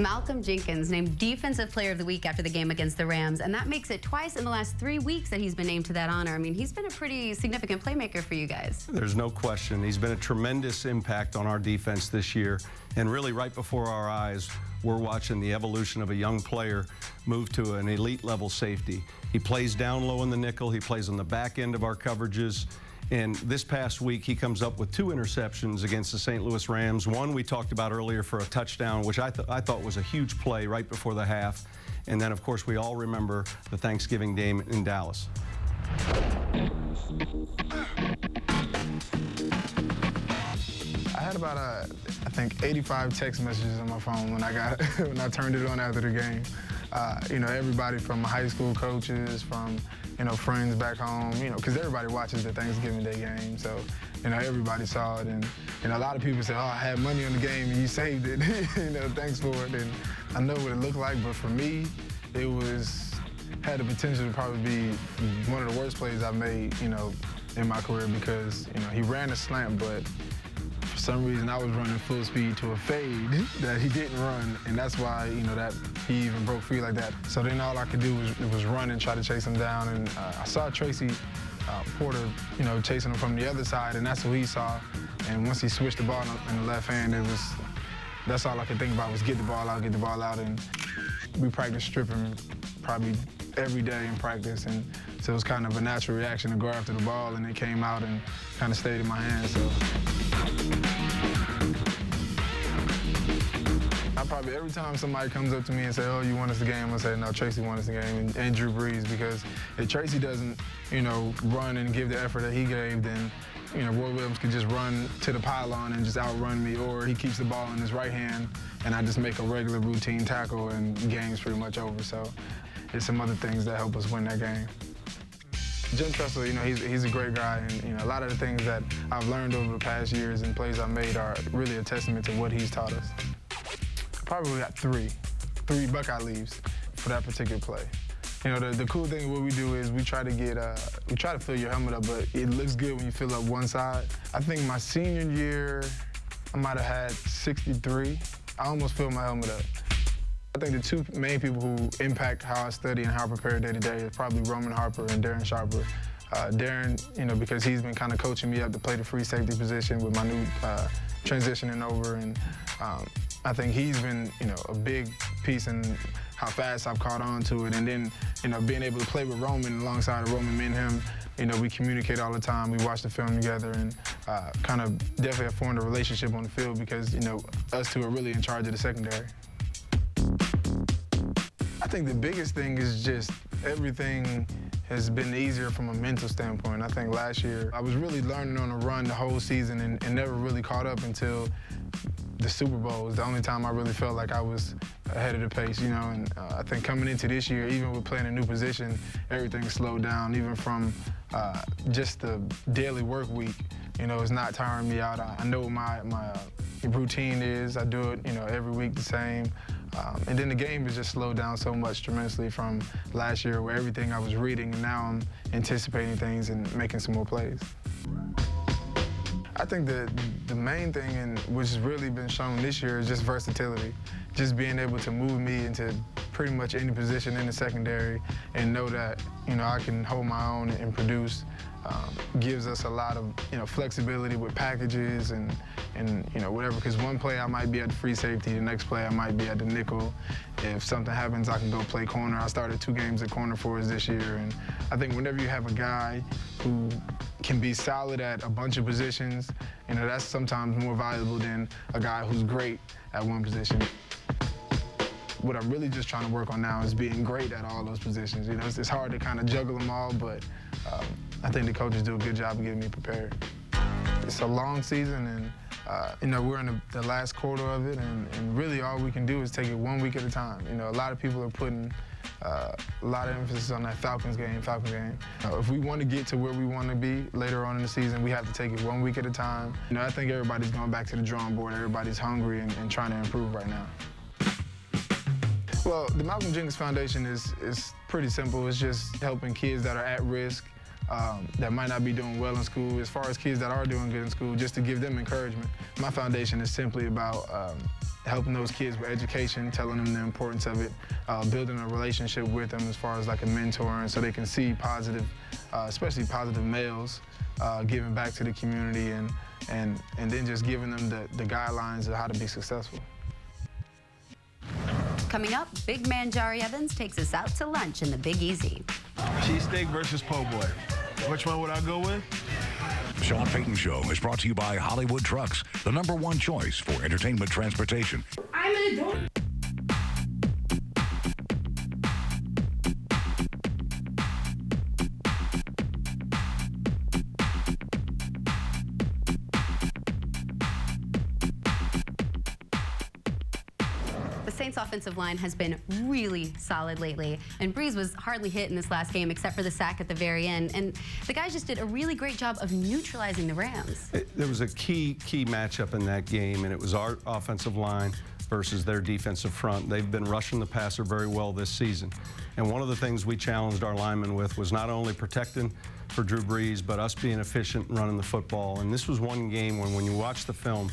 Malcolm Jenkins named Defensive Player of the Week after the game against the Rams, and that makes it twice in the last 3 weeks that he's been named to that honor. I mean, he's been a pretty significant playmaker for you guys. There's no question. He's been a tremendous impact on our defense this year. And really, right before our eyes, we're watching the evolution of a young player move to an elite level safety. He plays down low in the nickel. He plays on the back end of our coverages. And this past week, he comes up with 2 interceptions against the St. Louis Rams. One we talked about earlier for a touchdown, which I thought was a huge play right before the half. And then, of course, we all remember the Thanksgiving game in Dallas. I had about, I think, 85 text messages on my phone when I turned it on after the game. You know, everybody from high school coaches, from, you know, friends back home, you know, because everybody watches the Thanksgiving Day game. So, you know, everybody saw it. And, you know, a lot of people said, oh, I had money on the game and you saved it. You know, thanks for it. And I know what it looked like, but for me, it had the potential to probably be one of the worst plays I've made, you know, in my career because, you know, he ran a slant, but for some reason I was running full speed to a fade that he didn't run, and that's why, you know, that he even broke free like that. So then all I could do was run and try to chase him down, and I saw Tracy Porter, you know, chasing him from the other side, and that's what he saw. And once he switched the ball in the left hand, that's all I could think about was get the ball out, and we practiced stripping probably every day in practice, and so it was kind of a natural reaction to go after the ball, and it came out and kind of stayed in my hands. So I probably, every time somebody comes up to me and say, "Oh, you won us the game," I say, "No, Tracy won us the game," and Drew Brees, because if Tracy doesn't, you know, run and give the effort that he gave, then, you know, Roy Williams could just run to the pylon and just outrun me, or he keeps the ball in his right hand, and I just make a regular routine tackle, and the game's pretty much over. So there's some other things that help us win that game. Jim Tressel, you know, he's a great guy, and, you know, a lot of the things that I've learned over the past years and plays I've made are really a testament to what he's taught us. Probably got three Buckeye leaves for that particular play. You know, the cool thing what we do is we try to fill your helmet up, but it looks good when you fill up one side. I think my senior year, I might have had 63. I almost filled my helmet up. I think the two main people who impact how I study and how I prepare day to day is probably Roman Harper and Darren Sharper. Darren, you know, because he's been kind of coaching me up to play the free safety position with my new transitioning over, and I think he's been, you know, a big piece in how fast I've caught on to it. And then, you know, being able to play with Roman alongside of Roman, me and him, you know, we communicate all the time. We watch the film together, and kind of definitely have formed a relationship on the field because, you know, us two are really in charge of the secondary. I think the biggest thing is just everything has been easier from a mental standpoint. I think last year I was really learning on the run the whole season and never really caught up until the Super Bowl was the only time I really felt like I was ahead of the pace, you know, and I think coming into this year, even with playing a new position, everything slowed down, even from just the daily work week. You know, it's not tiring me out. I know what my routine is. I do it, you know, every week the same. And then the game has just slowed down so much tremendously from last year where everything I was reading, and now I'm anticipating things and making some more plays. I think the main thing, and which has really been shown this year, is just versatility. Just being able to move me into pretty much any position in the secondary and know that, you know, I can hold my own and produce. Gives us a lot of, you know, flexibility with packages and you know, whatever, because one play I might be at the free safety, the next play I might be at the nickel. If something happens, I can go play corner. I started 2 games at corner for us this year, and I think whenever you have a guy who can be solid at a bunch of positions, you know, that's sometimes more valuable than a guy who's great at one position. What I'm really just trying to work on now is being great at all those positions. You know, it's hard to kind of juggle them all, but I think the coaches do a good job of getting me prepared. It's a long season, and you know, we're in the last quarter of it, and really all we can do is take it 1 week at a time. You know, a lot of people are putting a lot of emphasis on that Falcons game. If we want to get to where we want to be later on in the season, we have to take it 1 week at a time. You know, I think everybody's going back to the drawing board. Everybody's hungry and trying to improve right now. Well, the Malcolm Jenkins Foundation is pretty simple. It's just helping kids that are at risk, that might not be doing well in school, as far as kids that are doing good in school, just to give them encouragement. My foundation is simply about helping those kids with education, telling them the importance of it, building a relationship with them as far as like a mentor, and so they can see positive, especially positive males, giving back to the community, and then just giving them the guidelines of how to be successful. Coming up, big man Jari Evans takes us out to lunch in the Big Easy. Cheesesteak versus po' boy. Which one would I go with? Sean Payton Show is brought to you by Hollywood Trucks, the #1 choice for entertainment transportation. I'm an adult. The Saints offensive line has been really solid lately, and Brees was hardly hit in this last game except for the sack at the very end, and the guys just did a really great job of neutralizing the Rams. There was a key matchup in that game, and it was our offensive line versus their defensive front. They've been rushing the passer very well this season, and one of the things we challenged our linemen with was not only protecting for Drew Brees, but us being efficient running the football. And this was one game when you watch the film,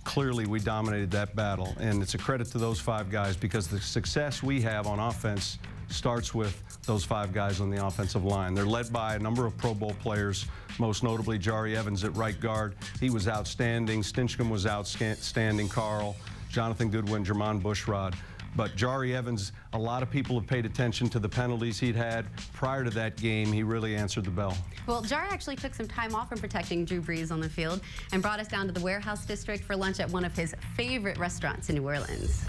clearly we dominated that battle, and it's a credit to those 5 guys because the success we have on offense starts with those 5 guys on the offensive line. They're led by a number of Pro Bowl players, most notably Jari Evans at right guard. He was outstanding. Stinchcomb was outstanding. Carl, Jonathan Goodwin, Jermon Bushrod. But Jari Evans, a lot of people have paid attention to the penalties he'd had. Prior to that game, he really answered the bell. Well, Jari actually took some time off from protecting Drew Brees on the field and brought us down to the Warehouse District for lunch at one of his favorite restaurants in New Orleans.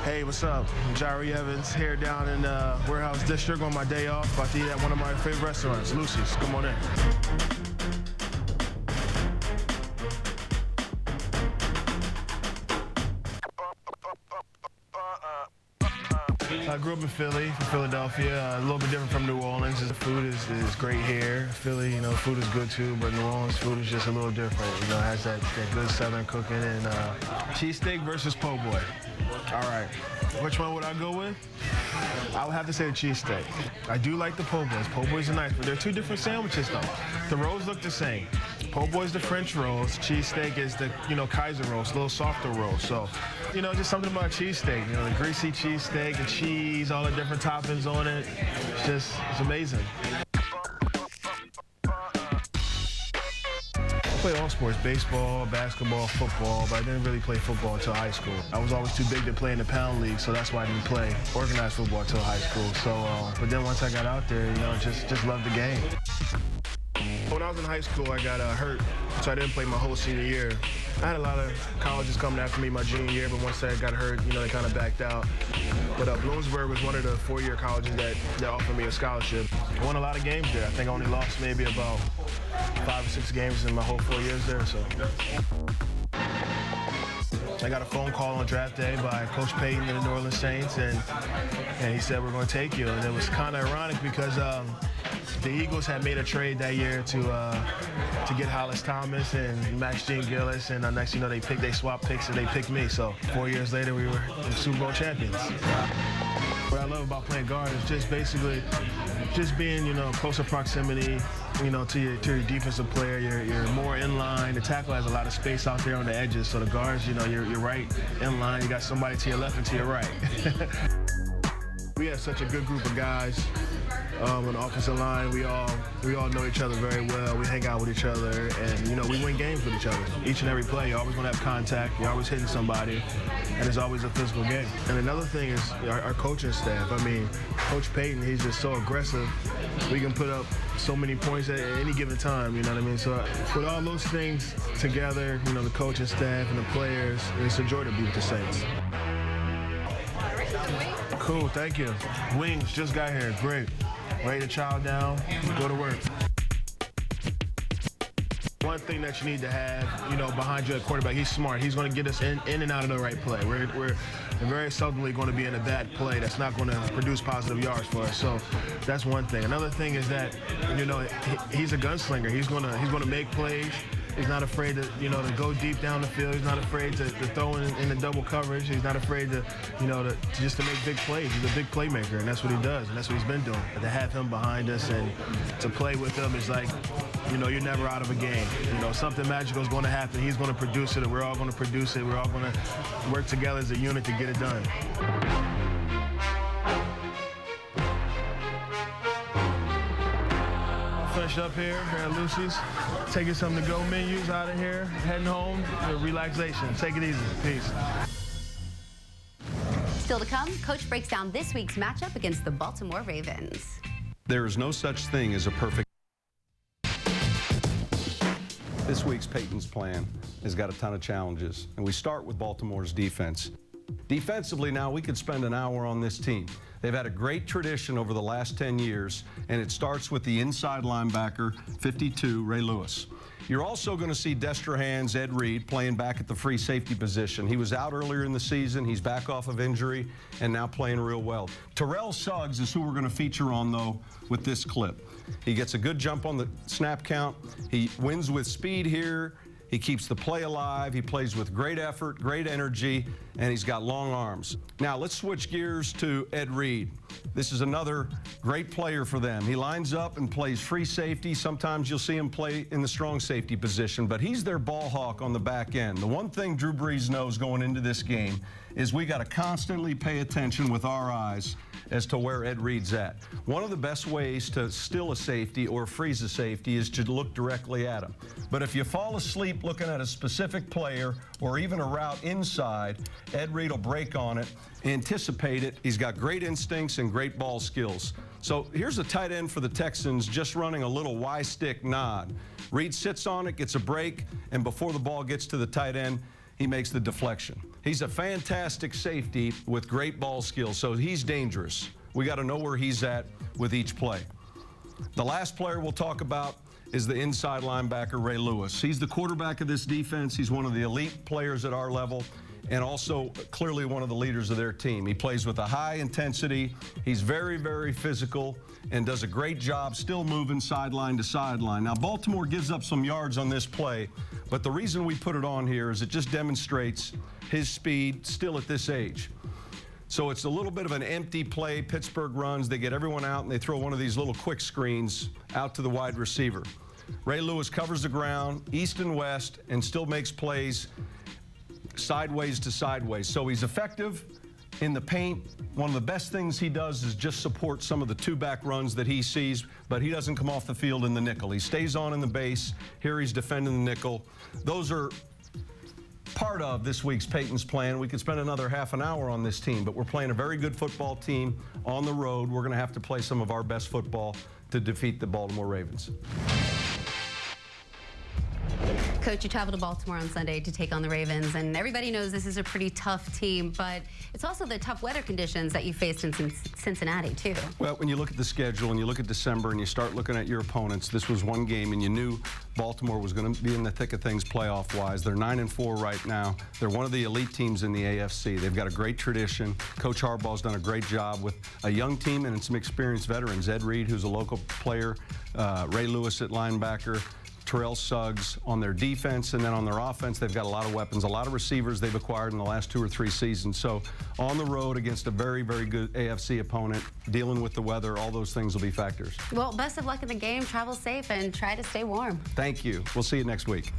Hey, what's up? I'm Jari Evans here down in Warehouse District on my day off. About to eat at one of my favorite restaurants, Lucy's. Come on in. I grew up in Philly, from Philadelphia, a little bit different from New Orleans. The food is great here. Philly, you know, food is good too, but New Orleans food is just a little different. You know, it has that good Southern cooking. And cheesesteak versus po' boy. All right, which one would I go with? I would have to say the cheesesteak. I do like the po' boys. Po' boys are nice, but they're 2 different sandwiches though. The rolls look the same. Po' boy's the French rolls. Cheesesteak is the, you know, Kaiser rolls, a little softer rolls. So, you know, just something about cheesesteak. You know, the greasy cheesesteak, the cheese, all the different toppings on it. It's amazing. I played all sports, baseball, basketball, football, but I didn't really play football until high school. I was always too big to play in the Pound League, so that's why I didn't play organized football until high school. So, but then once I got out there, you know, just loved the game. When I was in high school, I got hurt, so I didn't play my whole senior year. I had a lot of colleges coming after me my junior year, but once I got hurt, you know, they kind of backed out. But Bloomsburg was one of the 4-year colleges that offered me a scholarship. I won a lot of games there. I think I only lost maybe about 5 or 6 games in my whole 4 years there. So I got a phone call on draft day by Coach Payton of the New Orleans Saints, and he said, "We're going to take you." And it was kind of ironic because the Eagles had made a trade that year to get Hollis Thomas and Max Jean Gillis, and next thing you know, they swapped picks and they picked me. So 4 years later, we were Super Bowl champions. What I love about playing guard is just basically just being, you know, closer proximity, you know, to your defensive player. You're more in line. The tackle has a lot of space out there on the edges, so the guards, you know, you're right in line. You got somebody to your left and to your right. We have such a good group of guys on the offensive line. We all know each other very well. We hang out with each other, and you know, we win games with each other. Each and every play, you're always going to have contact. You're always hitting somebody, and it's always a physical game. And another thing is our coaching staff. I mean, Coach Payton, he's just so aggressive. We can put up so many points at any given time. You know what I mean? So with all those things together, you know, the coaching staff and the players, it's a joy to be with the Saints. Cool, thank you. Wings just got here, great. Ready to chow down, go to work. One thing that you need to have, you know, behind you at quarterback, he's smart. He's going to get us in and out of the right play. We're very seldomly going to be in a bad play that's not going to produce positive yards for us. So that's one thing. Another thing is that, you know, he's a gunslinger. He's going to make plays. He's not afraid to, you know, to go deep down the field. He's not afraid to throw in the double coverage. He's not afraid to, you know, to make big plays. He's a big playmaker, and that's what he does, and that's what he's been doing. To have him behind us and to play with him is like, you know, you're never out of a game. You know, something magical is going to happen. He's going to produce it, and we're all going to produce it. We're all going to work together as a unit to get it done. Finished up here at Lucy's, taking some to-go menus out of here, heading home, relaxation. Take it easy. Peace. Still to come, Coach breaks down this week's matchup against the Baltimore Ravens. There is no such thing as a perfect. This week's Payton's plan has got a ton of challenges, and we start with Baltimore's defense. Defensively now, we could spend an hour on this team. They've had a great tradition over the last 10 years, and it starts with the inside linebacker, 52, Ray Lewis. You're also going to see Destrehan's Ed Reed playing back at the free safety position. He was out earlier in the season. He's back off of injury and now playing real well. Terrell Suggs is who we're going to feature on, though, with this clip. He gets a good jump on the snap count. He wins with speed here. He keeps the play alive. He plays with great effort, great energy, and he's got long arms. Now, let's switch gears to Ed Reed. This is another great player for them. He lines up and plays free safety. Sometimes you'll see him play in the strong safety position, but he's their ball hawk on the back end. The one thing Drew Brees knows going into this game is we got to constantly pay attention with our eyes as to where Ed Reed's at. One of the best ways to still a safety or freeze a safety is to look directly at him. But if you fall asleep looking at a specific player or even a route inside, Ed Reed will break on it, anticipate it. He's got great instincts and great ball skills. So here's a tight end for the Texans just running a little Y-stick nod. Reed sits on it, gets a break, and before the ball gets to the tight end, he makes the deflection. He's a fantastic safety with great ball skills, so he's dangerous. We got to know where he's at with each play. The last player we'll talk about is the inside linebacker, Ray Lewis. He's the quarterback of this defense. He's one of the elite players at our level and also clearly one of the leaders of their team. He plays with a high intensity. He's very, very physical and does a great job still moving sideline to sideline. Now, Baltimore gives up some yards on this play, but the reason we put it on here is it just demonstrates his speed still at this age. So it's a little bit of an empty play. Pittsburgh runs, they get everyone out, and they throw one of these little quick screens out to the wide receiver. Ray Lewis covers the ground, east and west, and still makes plays sideways to sideways. So he's effective in the paint. One of the best things he does is just support some of the two-back runs that he sees, but he doesn't come off the field in the nickel. He stays on in the base. Here he's defending the nickel. Those are part of this week's Payton's plan. We could spend another half an hour on this team, but we're playing a very good football team on the road. We're going to have to play some of our best football to defeat the Baltimore Ravens. Coach, you travel to Baltimore on Sunday to take on the Ravens, and everybody knows this is a pretty tough team, but it's also the tough weather conditions that you faced in Cincinnati, too. Well, when you look at the schedule and you look at December and you start looking at your opponents, this was one game and you knew Baltimore was going to be in the thick of things playoff-wise. They're 9-4 right now. They're one of the elite teams in the AFC. They've got a great tradition. Coach Harbaugh's done a great job with a young team and some experienced veterans. Ed Reed, who's a local player, Ray Lewis at linebacker, Terrell Suggs on their defense, and then on their offense, they've got a lot of weapons, a lot of receivers they've acquired in the last 2 or 3 seasons. So on the road against a very, very good AFC opponent, dealing with the weather, all those things will be factors. Well, best of luck in the game. Travel safe and try to stay warm. Thank you. We'll see you next week.